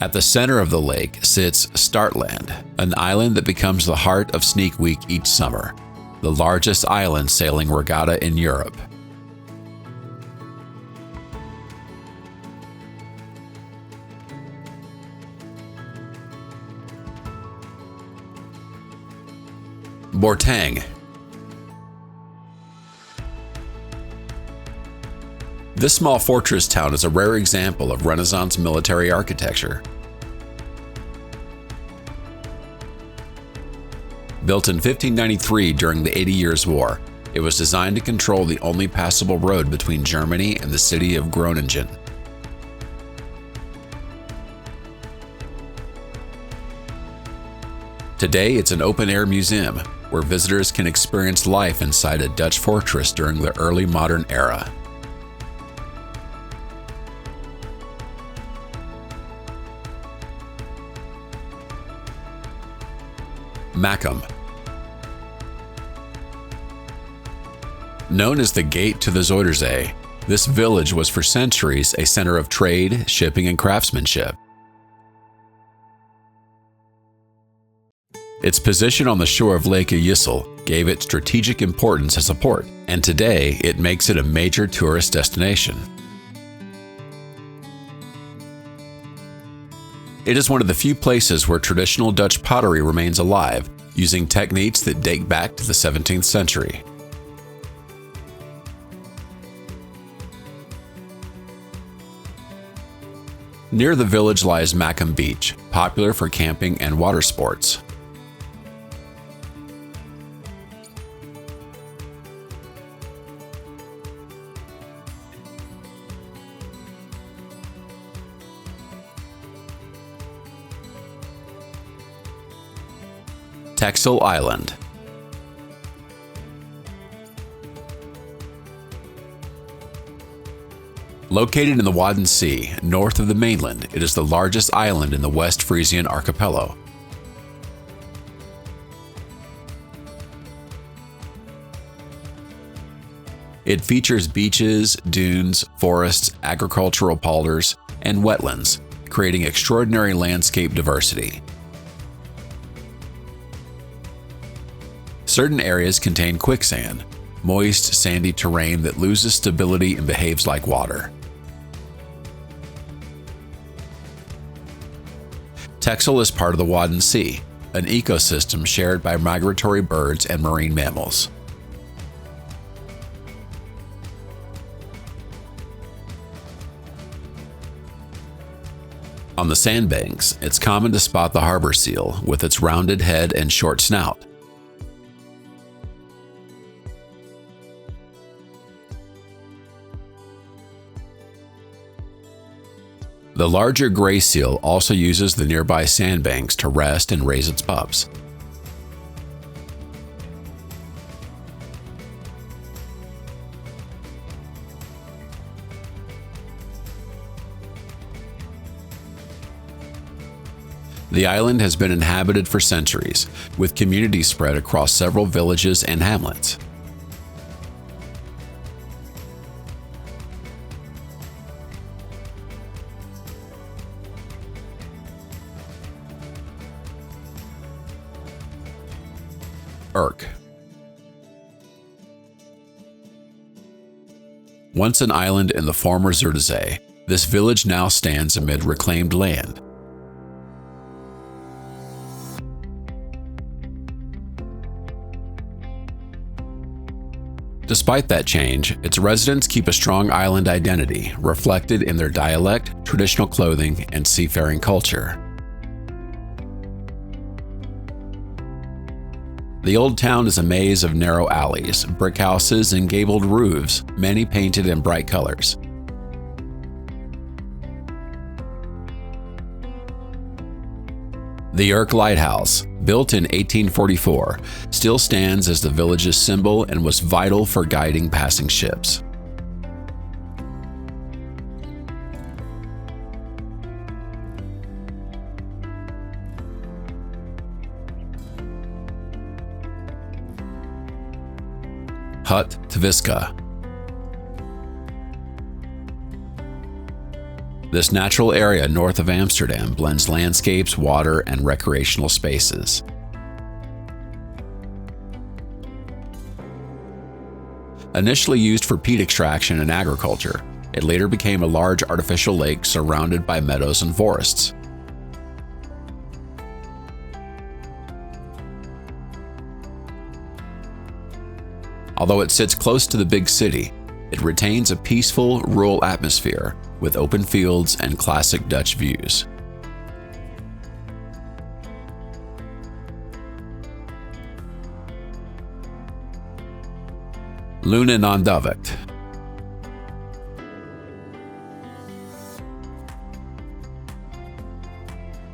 At the center of the lake sits Startland, an island that becomes the heart of Sneek Week each summer, the largest island sailing regatta in Europe. Bortang. This small fortress town is a rare example of Renaissance military architecture. Built in 1593 during the 80 Years' War, it was designed to control the only passable road between Germany and the city of Groningen. Today, it's an open-air museum where visitors can experience life inside a Dutch fortress during the early modern era. Macum. Known as the Gate to the Zuiderzee, this village was for centuries a center of trade, shipping, and craftsmanship. Its position on the shore of Lake Yssel gave it strategic importance as a port, and today it makes it a major tourist destination. It is one of the few places where traditional Dutch pottery remains alive, using techniques that date back to the 17th century. Near the village lies Macum Beach, popular for camping and water sports. Texel Island. Located in the Wadden Sea, north of the mainland, it is the largest island in the West Frisian archipelago. It features beaches, dunes, forests, agricultural polders, and wetlands, creating extraordinary landscape diversity. Certain areas contain quicksand, moist, sandy terrain that loses stability and behaves like water. Texel is part of the Wadden Sea, an ecosystem shared by migratory birds and marine mammals. On the sandbanks, it's common to spot the harbor seal with its rounded head and short snout. The larger gray seal also uses the nearby sandbanks to rest and raise its pups. The island has been inhabited for centuries, with communities spread across several villages and hamlets. Urk. Once an island in the former Zuiderzee, this village now stands amid reclaimed land. Despite that change, its residents keep a strong island identity, reflected in their dialect, traditional clothing, and seafaring culture. The old town is a maze of narrow alleys, brick houses, and gabled roofs, many painted in bright colors. The Urk Lighthouse, built in 1844, still stands as the village's symbol and was vital for guiding passing ships. Hut Tviska. This natural area north of Amsterdam blends landscapes, water, and recreational spaces. Initially used for peat extraction and agriculture, it later became a large artificial lake surrounded by meadows and forests. Although it sits close to the big city, it retains a peaceful, rural atmosphere with open fields and classic Dutch views. Lunen aan Duvik.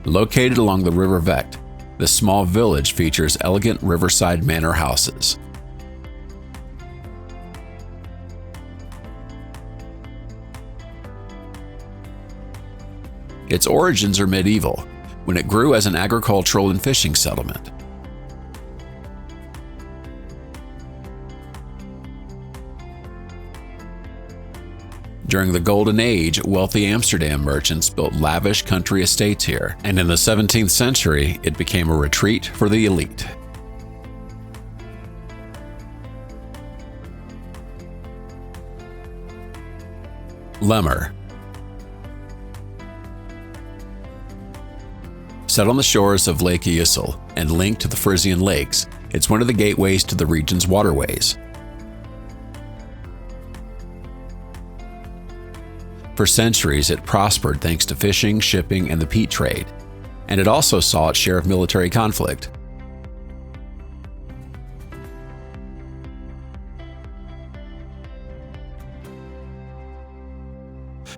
Located along the River Vecht, The small village features elegant riverside manor houses. Its origins are medieval, when it grew as an agricultural and fishing settlement. During the Golden Age, wealthy Amsterdam merchants built lavish country estates here, and in the 17th century, it became a retreat for the elite. Lemmer. Set on the shores of Lake Yssel and linked to the Frisian Lakes, it's one of the gateways to the region's waterways. For centuries, it prospered thanks to fishing, shipping, and the peat trade, and it also saw its share of military conflict.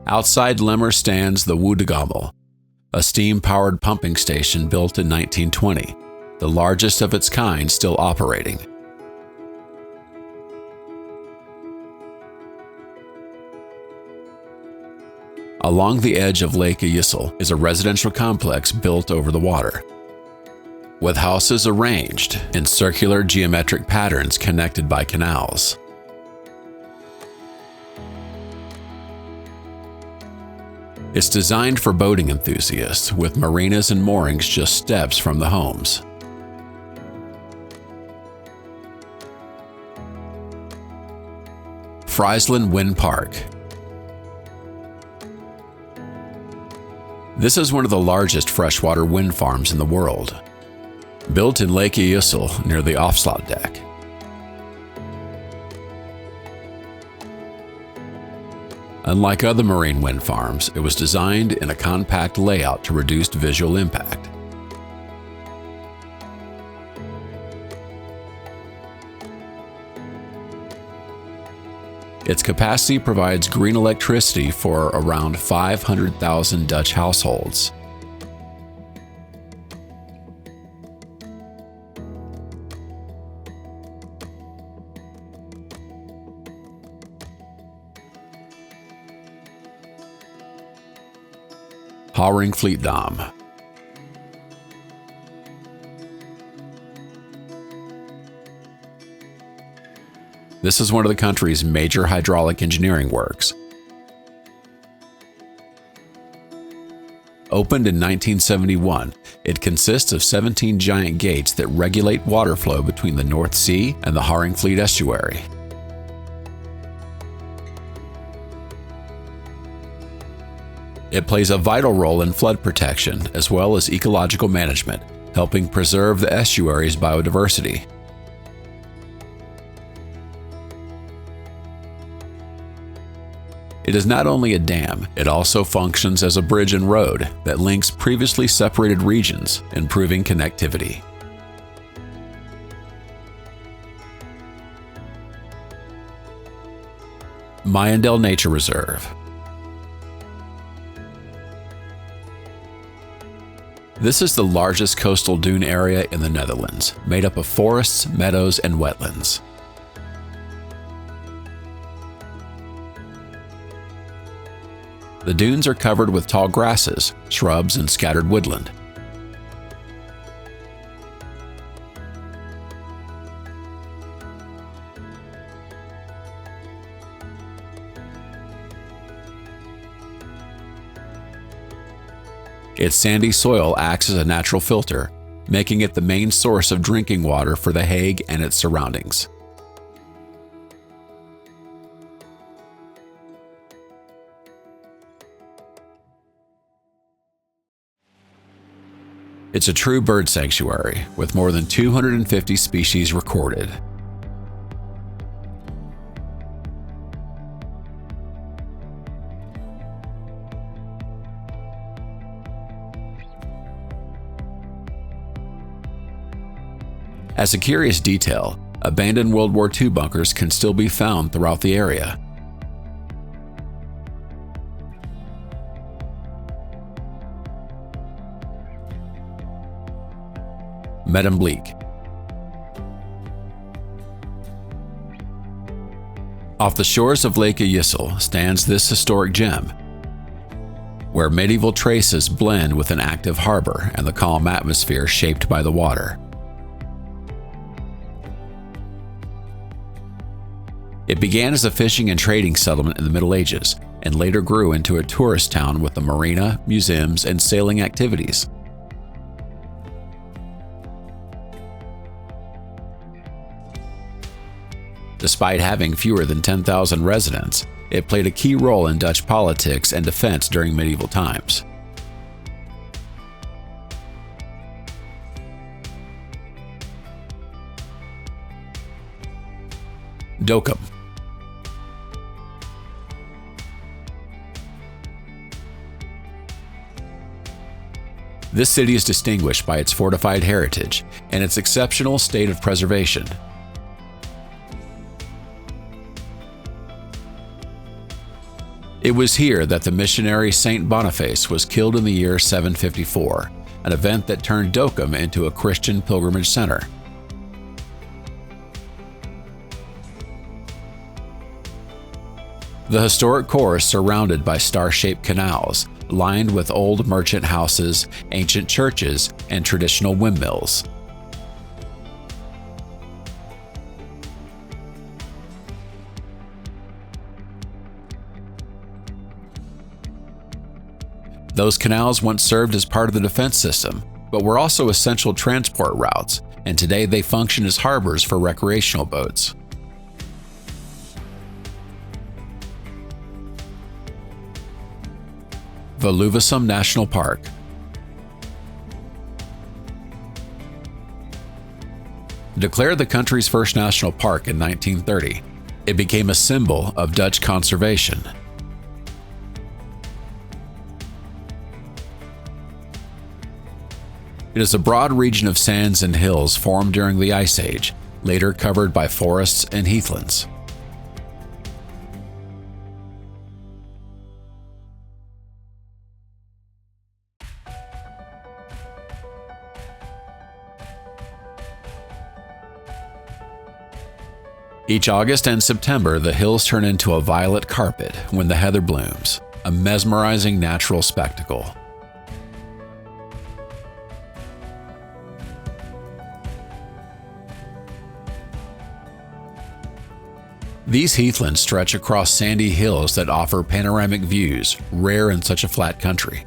Outside Lemmer stands the Woedegammel, a steam-powered pumping station built in 1920, the largest of its kind still operating. Along the edge of Lake Yssel is a residential complex built over the water, with houses arranged in circular geometric patterns connected by canals. It's designed for boating enthusiasts, with marinas and moorings just steps from the homes. Friesland Wind Park. This is one of the largest freshwater wind farms in the world, built in Lake Yssel near the Afsluitdijk. Unlike other marine wind farms, it was designed in a compact layout to reduce visual impact. Its capacity provides green electricity for around 500,000 Dutch households. Haringvlietdam. This is one of the country's major hydraulic engineering works. Opened in 1971, it consists of 17 giant gates that regulate water flow between the North Sea and the Haringvliet estuary. It plays a vital role in flood protection as well as ecological management, helping preserve the estuary's biodiversity. It is not only a dam, it also functions as a bridge and road that links previously separated regions, improving connectivity. Mayendel Nature Reserve. This is the largest coastal dune area in the Netherlands, made up of forests, meadows, and wetlands. The dunes are covered with tall grasses, shrubs, and scattered woodland. Its sandy soil acts as a natural filter, making it the main source of drinking water for The Hague and its surroundings. It's a true bird sanctuary, with more than 250 species recorded. As a curious detail, abandoned World War II bunkers can still be found throughout the area. Medemblik. Off the shores of Lake Yssel stands this historic gem, where medieval traces blend with an active harbor and the calm atmosphere shaped by the water. It began as a fishing and trading settlement in the Middle Ages and later grew into a tourist town with a marina, museums, and sailing activities. Despite having fewer than 10,000 residents, it played a key role in Dutch politics and defense during medieval times. Dokkum. This city is distinguished by its fortified heritage and its exceptional state of preservation. It was here that the missionary Saint Boniface was killed in the year 754, an event that turned Dokkum into a Christian pilgrimage center. The historic core is surrounded by star-shaped canals, lined with old merchant houses, ancient churches, and traditional windmills. Those canals once served as part of the defense system, but were also essential transport routes, and today they function as harbors for recreational boats. Veluwesom National Park. Declared the country's first national park in 1930, it became a symbol of Dutch conservation. It is a broad region of sands and hills formed during the Ice Age, later covered by forests and heathlands. Each August and September, the hills turn into a violet carpet when the heather blooms, a mesmerizing natural spectacle. These heathlands stretch across sandy hills that offer panoramic views, rare in such a flat country.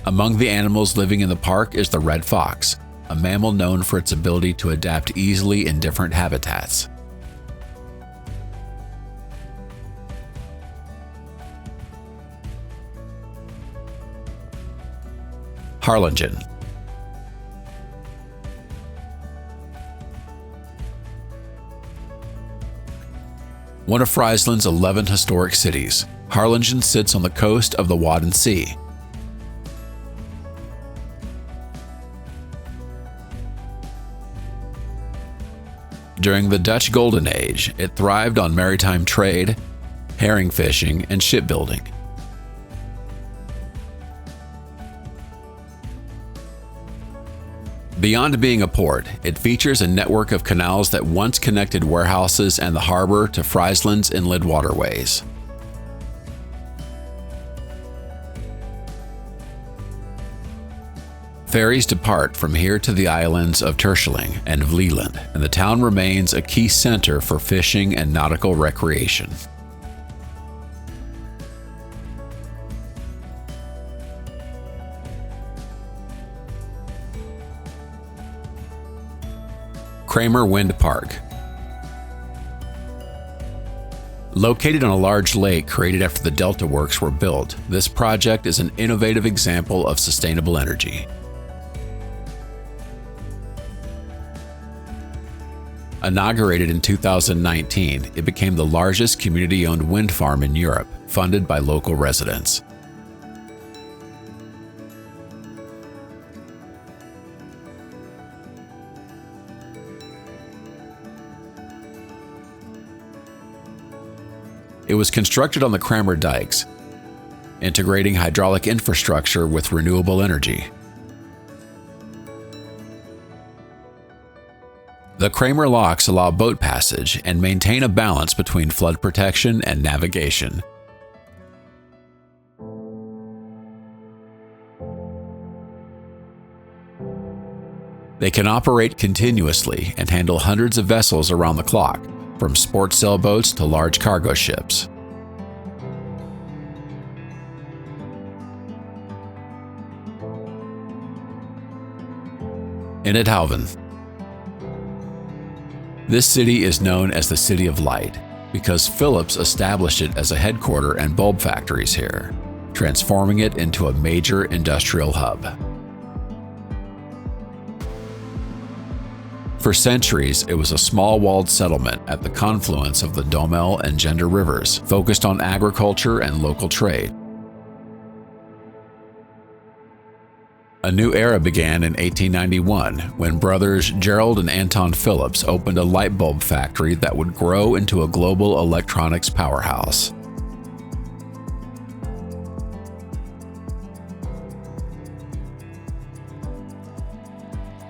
Among the animals living in the park is the red fox, a mammal known for its ability to adapt easily in different habitats. Harlingen. One of Friesland's 11 historic cities, Harlingen sits on the coast of the Wadden Sea. During the Dutch Golden Age, it thrived on maritime trade, herring fishing, and shipbuilding. Beyond being a port, it features a network of canals that once connected warehouses and the harbor to Friesland's inland waterways. Ferries depart from here to the islands of Terschelling and Vlieland, and the town remains a key center for fishing and nautical recreation. Kramer Wind Park. Located on a large lake created after the Delta Works were built, this project is an innovative example of sustainable energy. Inaugurated in 2019, it became the largest community-owned wind farm in Europe, funded by local residents. It was constructed on the Kramer dikes integrating hydraulic infrastructure with renewable energy. The Kramer locks allow boat passage and maintain a balance between flood protection and navigation. They can operate continuously and handle hundreds of vessels around the clock, from sports sailboats to large cargo ships. In Eindhoven. This city is known as the City of Light because Philips established it as a headquarter and bulb factories here, transforming it into a major industrial hub. For centuries, it was a small walled settlement at the confluence of the Domel and Gender rivers, focused on agriculture and local trade. A new era began in 1891 when brothers Gerald and Anton Philips opened a light bulb factory that would grow into a global electronics powerhouse.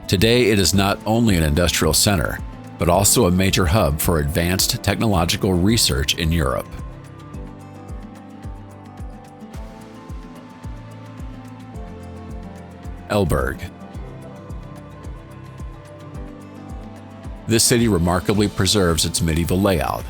Today, it is not only an industrial center, but also a major hub for advanced technological research in Europe. Elburg. This city remarkably preserves its medieval layout.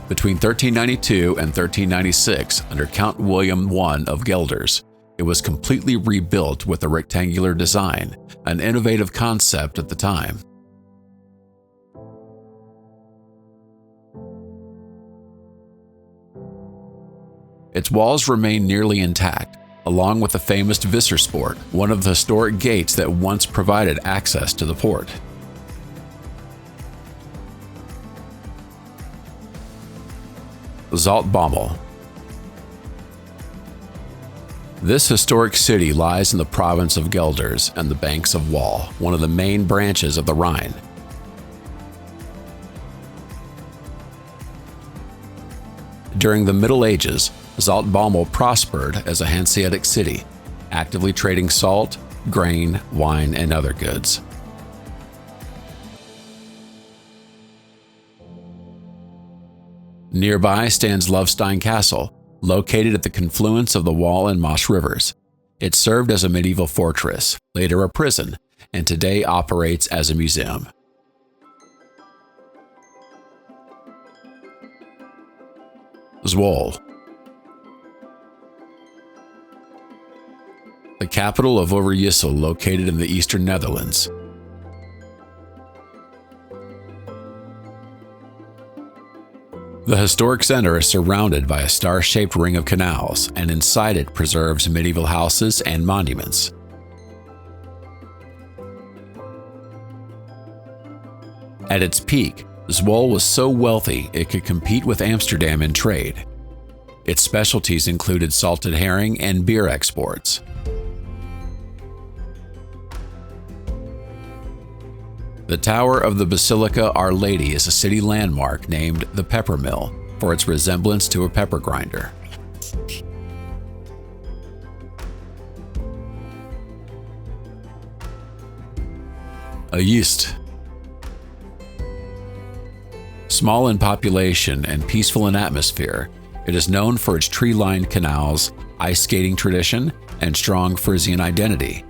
Between 1392 and 1396, under Count William I of Gelders, it was completely rebuilt with a rectangular design, an innovative concept at the time. Its walls remain nearly intact, along with the famous Vissersport, one of the historic gates that once provided access to the port. Zaltbommel. This historic city lies in the province of Gelders and the banks of Wall, one of the main branches of the Rhine. During the Middle Ages, Zaltbommel prospered as a Hanseatic city, actively trading salt, grain, wine, and other goods. Nearby stands Lovestein Castle, located at the confluence of the Wall and Maas rivers. It served as a medieval fortress, later a prison, and today operates as a museum. Zwolle. The capital of Overijssel, located in the eastern Netherlands. The historic center is surrounded by a star-shaped ring of canals, and inside it preserves medieval houses and monuments. At its peak, Zwolle was so wealthy it could compete with Amsterdam in trade. Its specialties included salted herring and beer exports. The Tower of the Basilica Our Lady is a city landmark named the Pepper Mill for its resemblance to a pepper grinder. Ajuist. Small in population and peaceful in atmosphere, it is known for its tree-lined canals, ice skating tradition, and strong Frisian identity.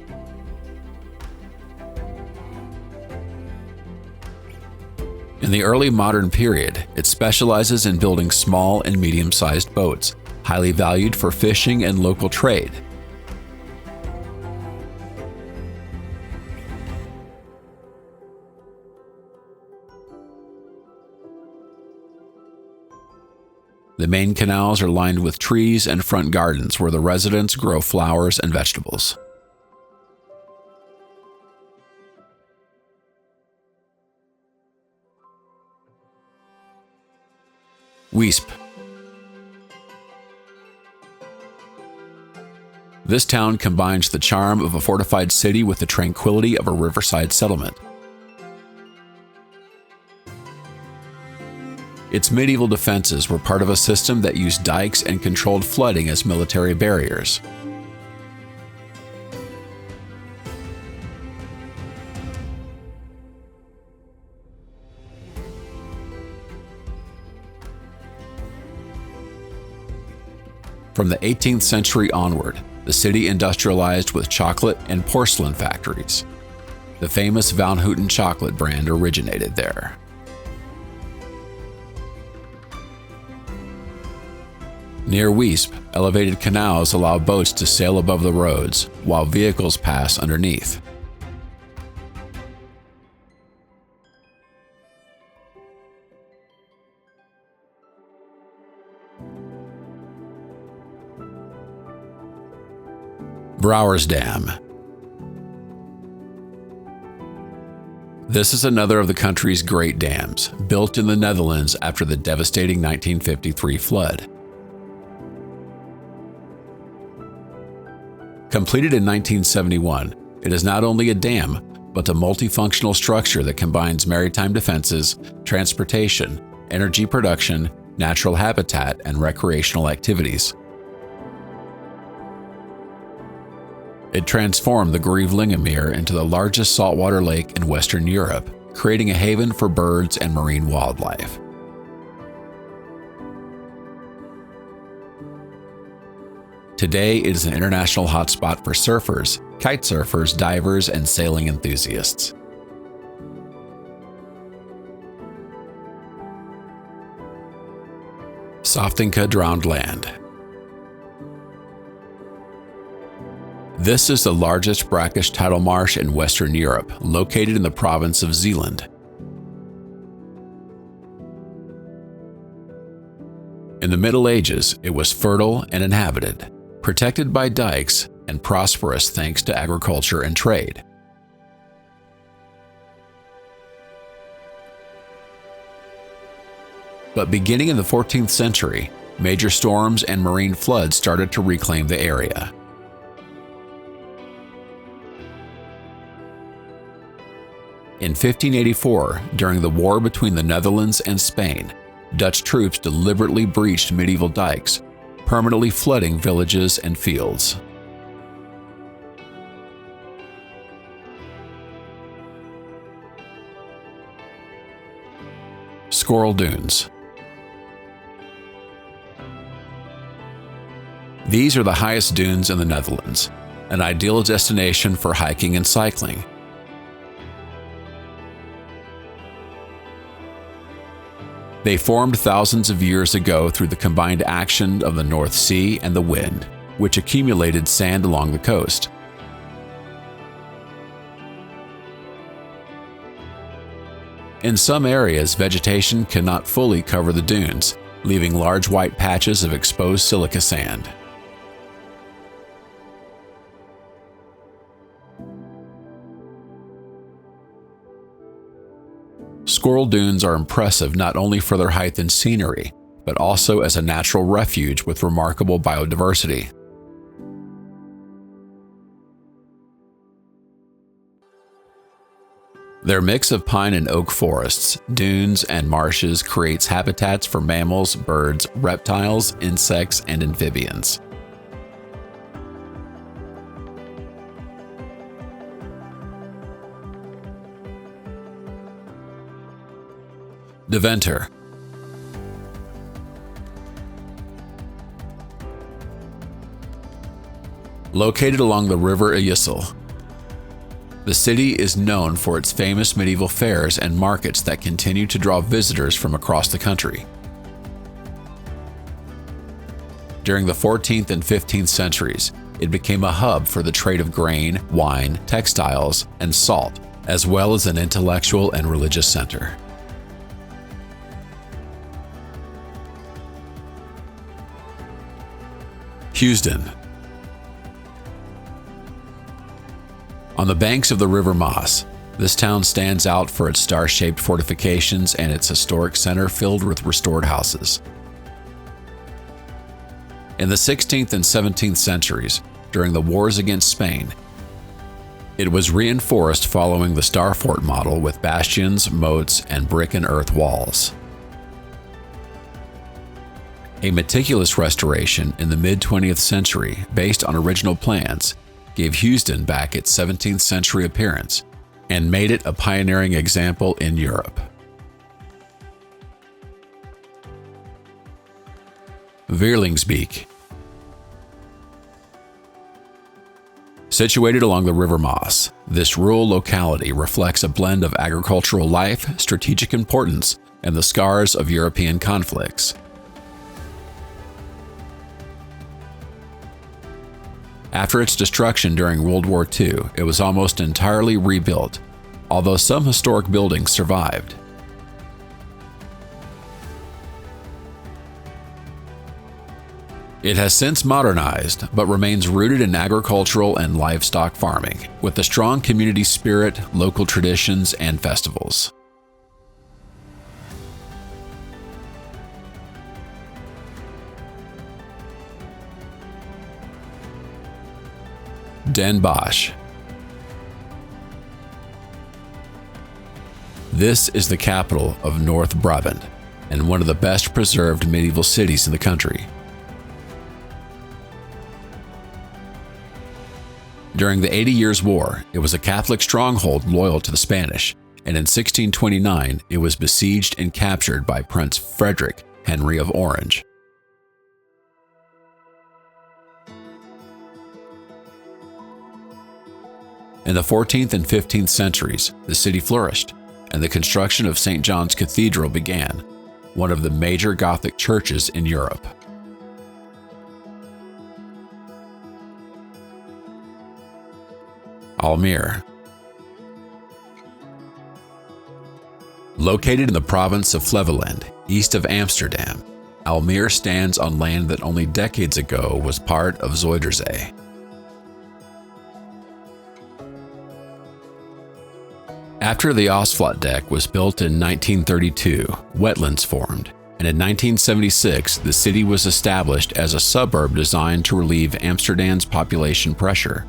In the early modern period, it specializes in building small and medium-sized boats, highly valued for fishing and local trade. The main canals are lined with trees and front gardens where the residents grow flowers and vegetables. Weesp. This town combines the charm of a fortified city with the tranquility of a riverside settlement. Its medieval defenses were part of a system that used dikes and controlled flooding as military barriers. From the 18th century onward, the city industrialized with chocolate and porcelain factories. The famous Van Houten chocolate brand originated there. Near Weesp, elevated canals allow boats to sail above the roads, while vehicles pass underneath. Brouwers Dam. This is another of the country's great dams, built in the Netherlands after the devastating 1953 flood. Completed in 1971, it is not only a dam, but a multifunctional structure that combines maritime defenses, transportation, energy production, natural habitat, and recreational activities. It transformed the Grevelingenmeer into the largest saltwater lake in Western Europe, creating a haven for birds and marine wildlife. Today, it is an international hotspot for surfers, kite surfers, divers, and sailing enthusiasts. Softinka Drowned Land. This is the largest brackish tidal marsh in Western Europe, located in the province of Zeeland. In the Middle Ages, it was fertile and inhabited, protected by dikes, and prosperous thanks to agriculture and trade. But beginning in the 14th century, major storms and marine floods started to reclaim the area. In 1584, during the war between the Netherlands and Spain, Dutch troops deliberately breached medieval dikes, permanently flooding villages and fields. Squirrel Dunes. These are the highest dunes in the Netherlands, an ideal destination for hiking and cycling. They formed thousands of years ago through the combined action of the North Sea and the wind, which accumulated sand along the coast. In some areas, vegetation cannot fully cover the dunes, leaving large white patches of exposed silica sand. Squirrel Dunes are impressive not only for their height and scenery, but also as a natural refuge with remarkable biodiversity. Their mix of pine and oak forests, dunes, and marshes creates habitats for mammals, birds, reptiles, insects, and amphibians. Deventer. Located along the river Ijssel, the city is known for its famous medieval fairs and markets that continue to draw visitors from across the country. During the 14th and 15th centuries, it became a hub for the trade of grain, wine, textiles, and salt, as well as an intellectual and religious center. Housden. On the banks of the River Maas, this town stands out for its star-shaped fortifications and its historic center filled with restored houses. In the 16th and 17th centuries, during the wars against Spain, it was reinforced following the Star Fort model with bastions, moats, and brick and earth walls. A meticulous restoration in the mid-20th century based on original plans gave Houston back its 17th century appearance and made it a pioneering example in Europe. Vierlingsbeek. Situated along the River Maas, this rural locality reflects a blend of agricultural life, strategic importance, and the scars of European conflicts. After its destruction during World War II, it was almost entirely rebuilt, although some historic buildings survived. It has since modernized, but remains rooted in agricultural and livestock farming, with a strong community spirit, local traditions, and festivals. Den Bosch. This is the capital of North Brabant and one of the best preserved medieval cities in the country. During the 80 Years' War, it was a Catholic stronghold loyal to the Spanish, and in 1629 it was besieged and captured by Prince Frederick Henry of Orange. In the 14th and 15th centuries, the city flourished, and the construction of St. John's Cathedral began, one of the major Gothic churches in Europe. Almere. Located in the province of Flevoland, east of Amsterdam, Almere stands on land that only decades ago was part of Zuiderzee. After the Oostvaardersdijk was built in 1932, wetlands formed, and in 1976 the city was established as a suburb designed to relieve Amsterdam's population pressure.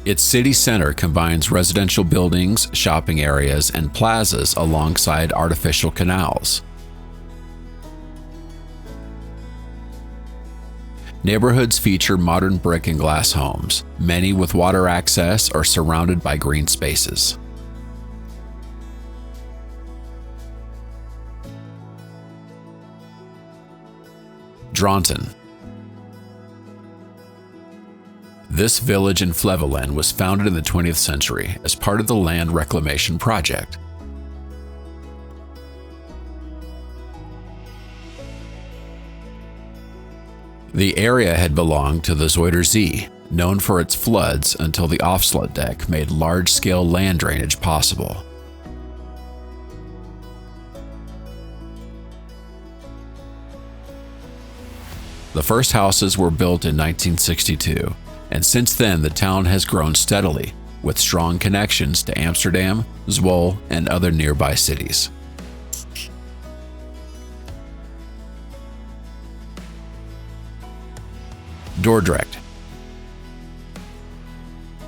Its city center combines residential buildings, shopping areas, and plazas alongside artificial canals. Neighborhoods feature modern brick and glass homes, many with water access or surrounded by green spaces. Dronten. This village in Flevoland was founded in the 20th century as part of the land reclamation project. The area had belonged to the Zuiderzee, known for its floods until the Oostvaardersdijk made large-scale land drainage possible. The first houses were built in 1962, and since then the town has grown steadily, with strong connections to Amsterdam, Zwolle, and other nearby cities. Dordrecht.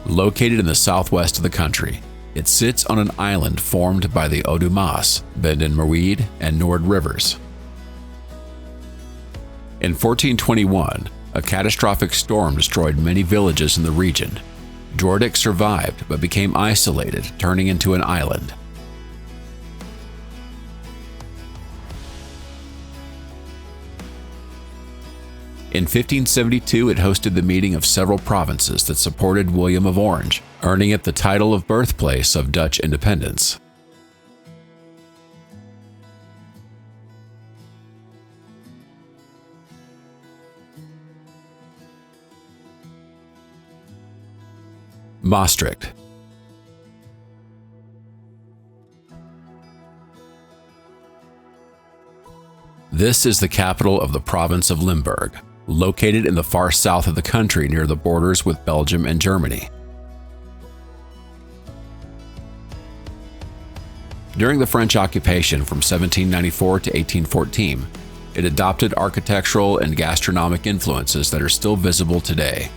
Located in the southwest of the country, it sits on an island formed by the Oude Maas, Bend en Merwede, and Noord rivers. In 1421, a catastrophic storm destroyed many villages in the region. Dordrecht survived but became isolated, turning into an island. In 1572, it hosted the meeting of several provinces that supported William of Orange, earning it the title of birthplace of Dutch independence. Maastricht. This is the capital of the province of Limburg, located in the far south of the country near the borders with Belgium and Germany. During the French occupation from 1794 to 1814, it adopted architectural and gastronomic influences that are still visible today.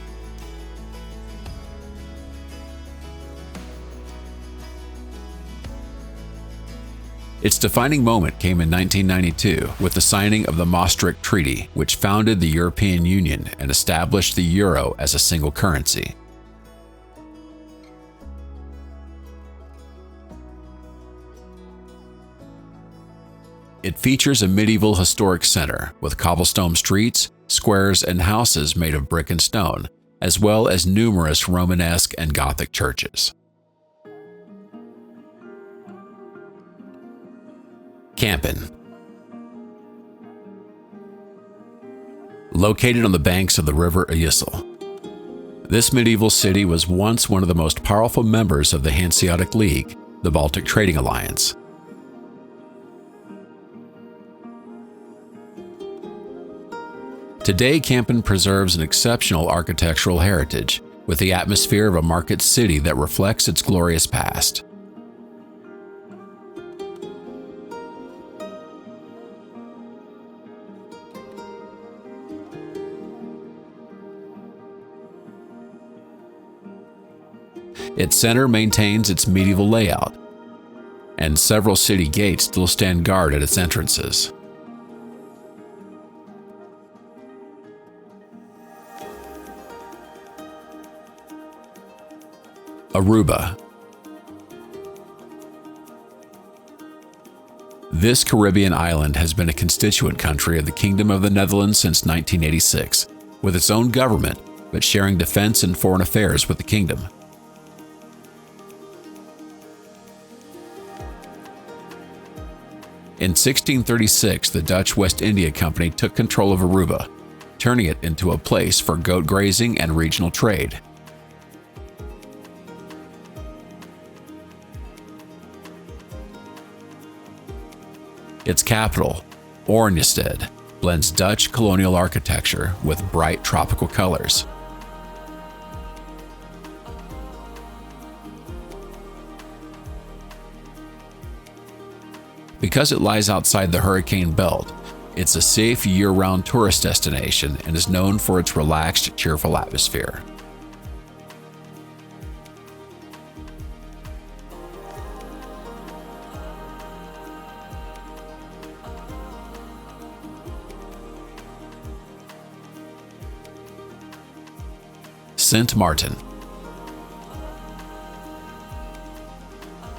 Its defining moment came in 1992 with the signing of the Maastricht Treaty, which founded the European Union and established the euro as a single currency. It features a medieval historic center with cobblestone streets, squares, and houses made of brick and stone, as well as numerous Romanesque and Gothic churches. Kampen. Located on the banks of the river Yssel, this medieval city was once one of the most powerful members of the Hanseatic League, the Baltic Trading Alliance. Today, Kampen preserves an exceptional architectural heritage, with the atmosphere of a market city that reflects its glorious past. Its center maintains its medieval layout, and several city gates still stand guard at its entrances. Aruba. This Caribbean island has been a constituent country of the Kingdom of the Netherlands since 1986, with its own government, but sharing defense and foreign affairs with the kingdom. In 1636, the Dutch West India Company took control of Aruba, turning it into a place for goat grazing and regional trade. Its capital, Oranjestad, blends Dutch colonial architecture with bright tropical colors. Because it lies outside the hurricane belt, it's a safe year-round tourist destination and is known for its relaxed, cheerful atmosphere. Sint Maarten.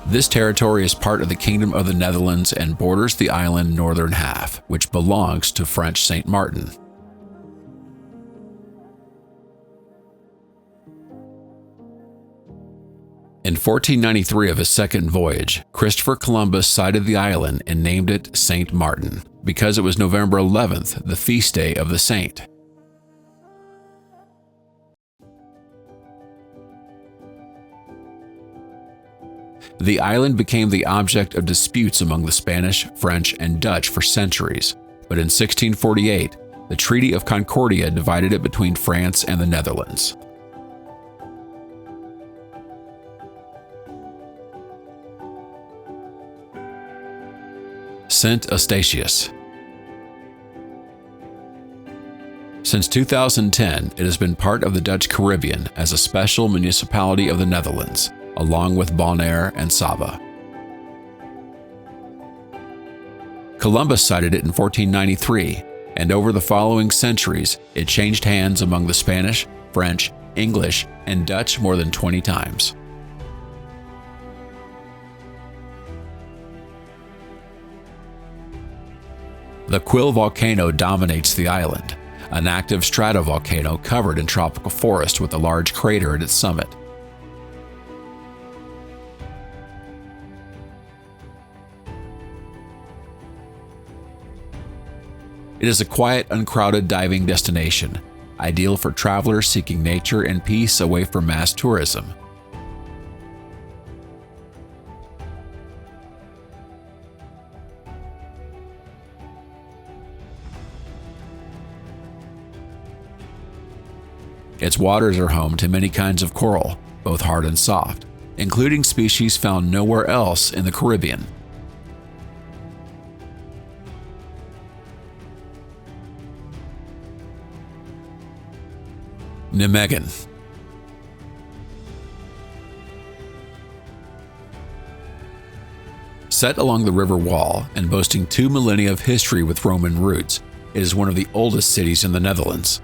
This territory is part of the Kingdom of the Netherlands and borders the island northern half, which belongs to French Saint Martin. In 1493 of his second voyage, Christopher Columbus sighted the island and named it Saint Martin, because it was November 11th, the feast day of the saint. The island became the object of disputes among the Spanish, French, and Dutch for centuries, but in 1648, the Treaty of Concordia divided it between France and the Netherlands. Sint Eustatius. Since 2010, it has been part of the Dutch Caribbean as a special municipality of the Netherlands, along with Bonaire and Saba. Columbus sighted it in 1493, and over the following centuries, it changed hands among the Spanish, French, English, and Dutch more than 20 times. The Quill volcano dominates the island, an active stratovolcano covered in tropical forest with a large crater at its summit. It is a quiet, uncrowded diving destination, ideal for travelers seeking nature and peace away from mass tourism. Its waters are home to many kinds of coral, both hard and soft, including species found nowhere else in the Caribbean. Nijmegen. Set along the river wall and boasting 2 millennia of history with Roman roots, it is one of the oldest cities in the Netherlands.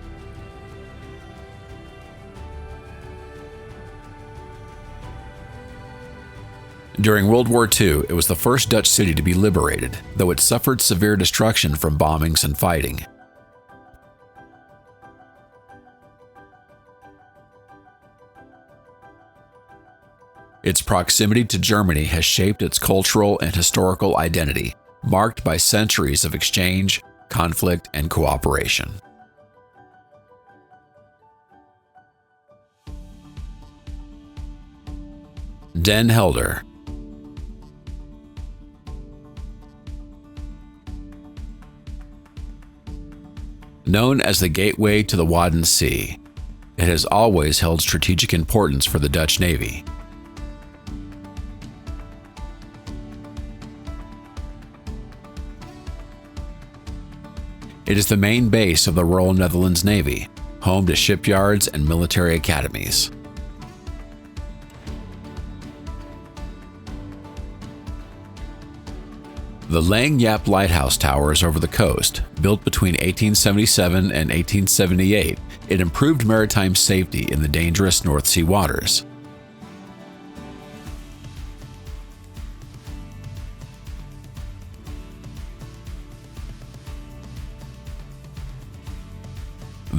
During World War II, it was the first Dutch city to be liberated, though it suffered severe destruction from bombings and fighting. Its proximity to Germany has shaped its cultural and historical identity, marked by centuries of exchange, conflict, and cooperation. Den Helder. Known as the gateway to the Wadden Sea, it has always held strategic importance for the Dutch Navy. It is the main base of the Royal Netherlands Navy, home to shipyards and military academies. The Lang Yap Lighthouse towers over the coast, built between 1877 and 1878, it improved maritime safety in the dangerous North Sea waters.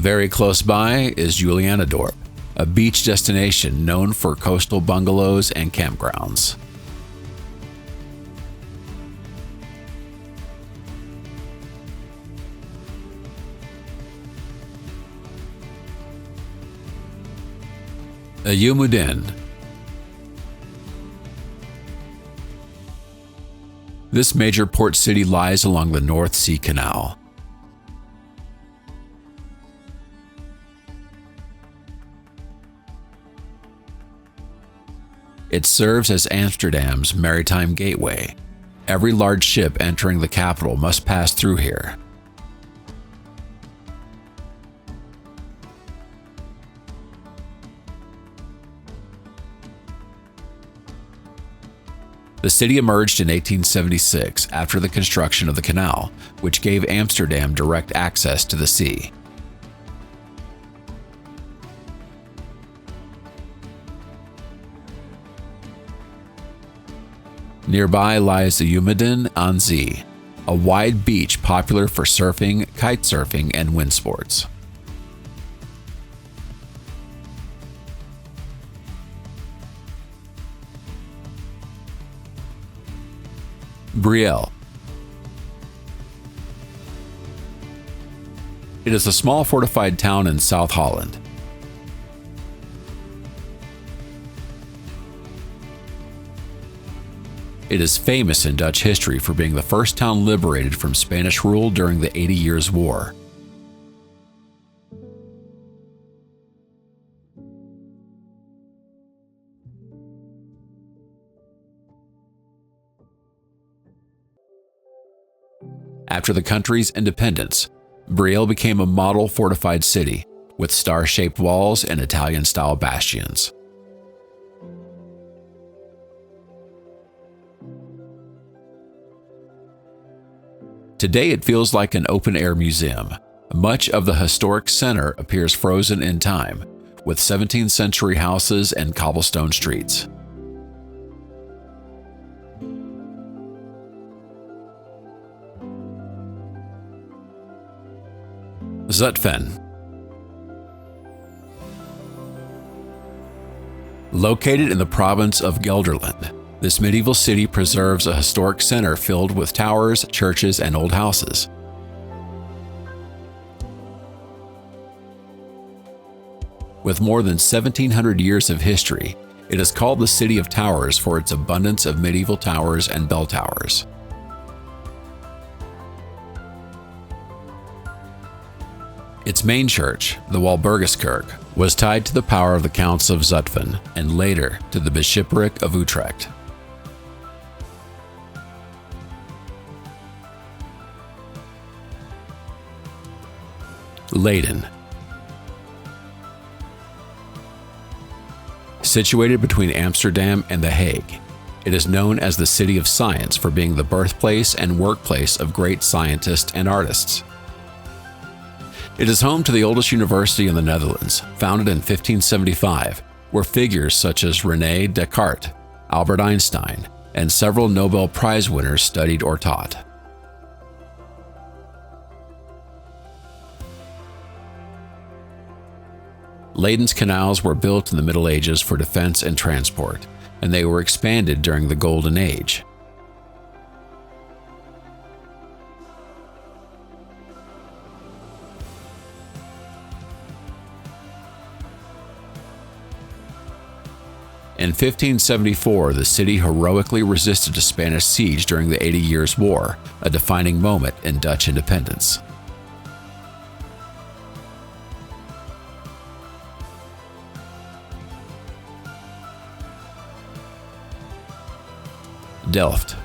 Very close by is Julianadorp, a beach destination known for coastal bungalows and campgrounds. Ayumuden. This major port city lies along the North Sea Canal. It serves as Amsterdam's maritime gateway. Every large ship entering the capital must pass through here. The city emerged in 1876 after the construction of the canal, which gave Amsterdam direct access to the sea. Nearby lies the Ayumuden aan Zee, a wide beach popular for surfing, kitesurfing, and wind sports. Brielle. It is a small fortified town in South Holland. It is famous in Dutch history for being the first town liberated from Spanish rule during the 80 Years' War. After the country's independence, Brielle became a model fortified city with star-shaped walls and Italian-style bastions. Today it feels like an open-air museum. Much of the historic center appears frozen in time, with 17th century houses and cobblestone streets. Zutphen. Located in the province of Gelderland, this medieval city preserves a historic center filled with towers, churches, and old houses. With more than 1,700 years of history, it is called the City of Towers for its abundance of medieval towers and bell towers. Its main church, the Walburgiskerk, was tied to the power of the Counts of Zutphen and later to the Bishopric of Utrecht. Leiden. Situated between Amsterdam and The Hague, It is known as the City of Science for being the birthplace and workplace of great scientists and artists. It is home to the oldest university in the Netherlands, founded in 1575, where figures such as René Descartes, Albert Einstein, and several Nobel Prize winners studied or taught. Leiden's canals were built in the Middle Ages for defense and transport, and they were expanded during the Golden Age. In 1574, the city heroically resisted a Spanish siege during the 80 Years' War, a defining moment in Dutch independence. Delft.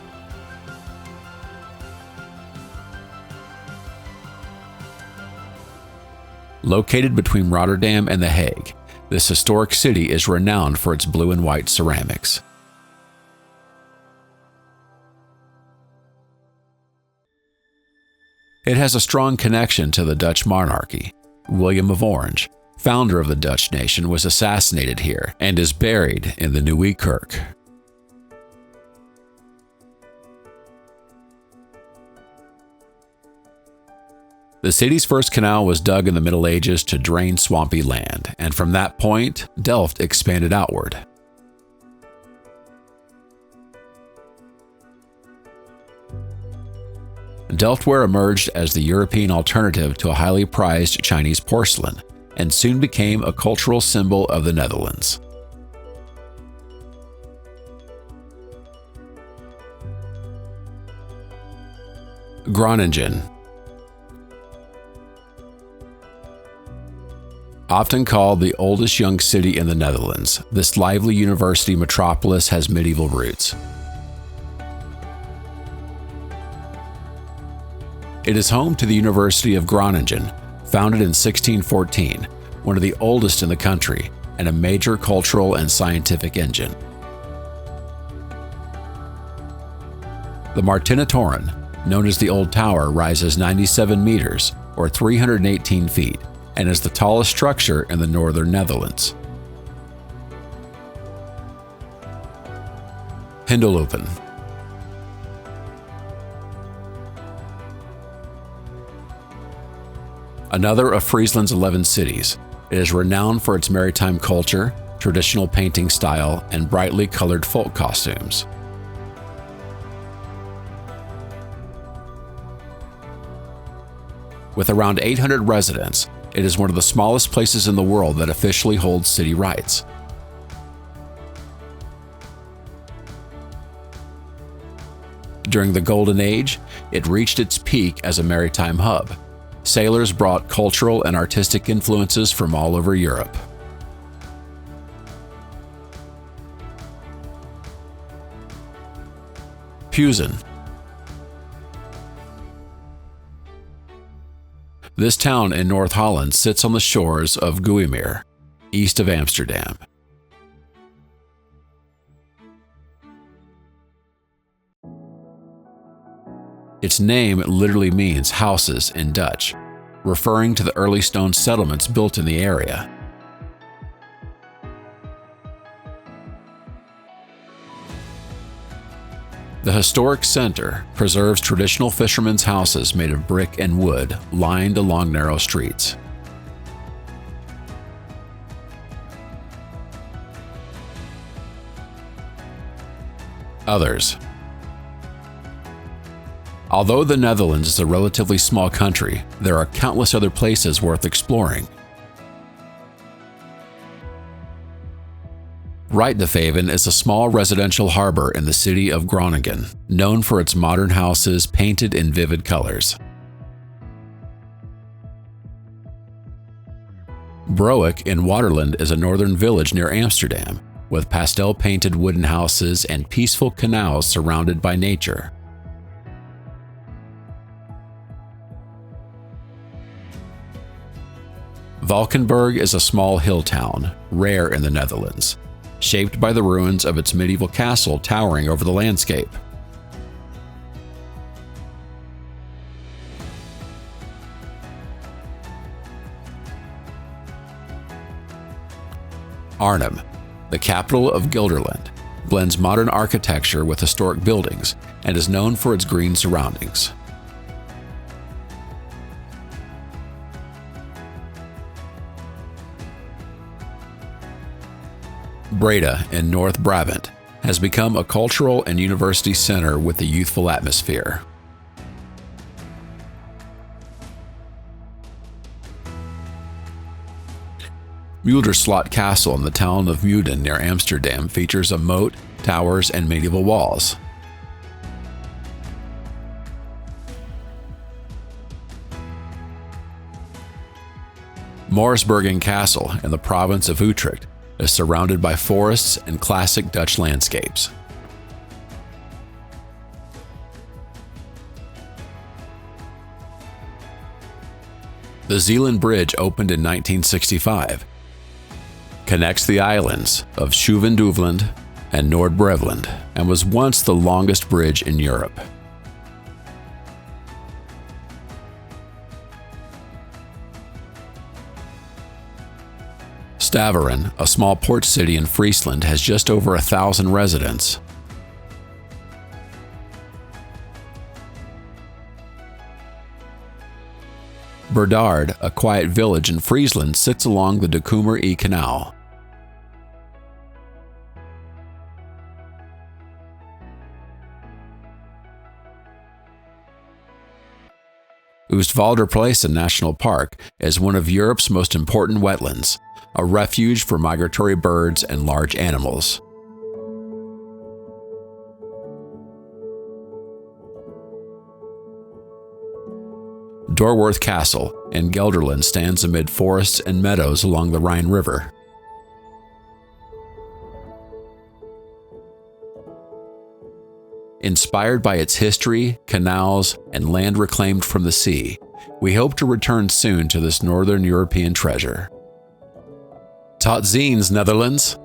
Located between Rotterdam and The Hague, this historic city is renowned for its blue and white ceramics. It has a strong connection to the Dutch monarchy. William of Orange, founder of the Dutch nation, was assassinated here and is buried in the Nieuwe Kerk. The city's first canal was dug in the Middle Ages to drain swampy land, and from that point, Delft expanded outward. Delftware emerged as the European alternative to a highly prized Chinese porcelain, and soon became a cultural symbol of the Netherlands. Groningen. Often called the oldest young city in the Netherlands, this lively university metropolis has medieval roots. It is home to the University of Groningen, founded in 1614, one of the oldest in the country, and a major cultural and scientific engine. The Martinatoren, known as the Old Tower, rises 97 meters, or 318 feet, and is the tallest structure in the northern Netherlands. Hindelopen. Another of Friesland's 11 cities, it is renowned for its maritime culture, traditional painting style, and brightly colored folk costumes. With around 800 residents, it is one of the smallest places in the world that officially holds city rights. During the Golden Age, it reached its peak as a maritime hub. Sailors brought cultural and artistic influences from all over Europe. Puizen. This town in North Holland sits on the shores of Guimeer, east of Amsterdam. Its name literally means houses in Dutch, referring to the early stone settlements built in the area. The historic center preserves traditional fishermen's houses made of brick and wood, lined along narrow streets. Others. Although the Netherlands is a relatively small country, there are countless other places worth exploring. Rijtdehaven is a small residential harbor in the city of Groningen, known for its modern houses painted in vivid colors. Broek in Waterland is a northern village near Amsterdam, with pastel-painted wooden houses and peaceful canals surrounded by nature. Valkenburg is a small hill town, rare in the Netherlands. shaped by the ruins of its medieval castle towering over the landscape. Arnhem, the capital of Gelderland, blends modern architecture with historic buildings and is known for its green surroundings. Breda in North Brabant has become a cultural and university center with a youthful atmosphere. Muiderslot Castle in the town of Muiden near Amsterdam features a moat, towers, and medieval walls. Morisbergen Castle in the province of Utrecht is surrounded by forests and classic Dutch landscapes. The Zeeland Bridge opened in 1965. Connects the islands of Schouwen-Duiveland and Noord-Brabant and was once the longest bridge in Europe. Staveren, a small port city in Friesland, has just over 1,000 residents. Berdard, a quiet village in Friesland, sits along the De Kummer E Canal. Oostvaarderplassen National Park is one of Europe's most important wetlands, a refuge for migratory birds and large animals. Dorwerth Castle in Gelderland stands amid forests and meadows along the Rhine River. Inspired by its history, canals, and land reclaimed from the sea, we hope to return soon to this northern European treasure. Tot ziens, Netherlands!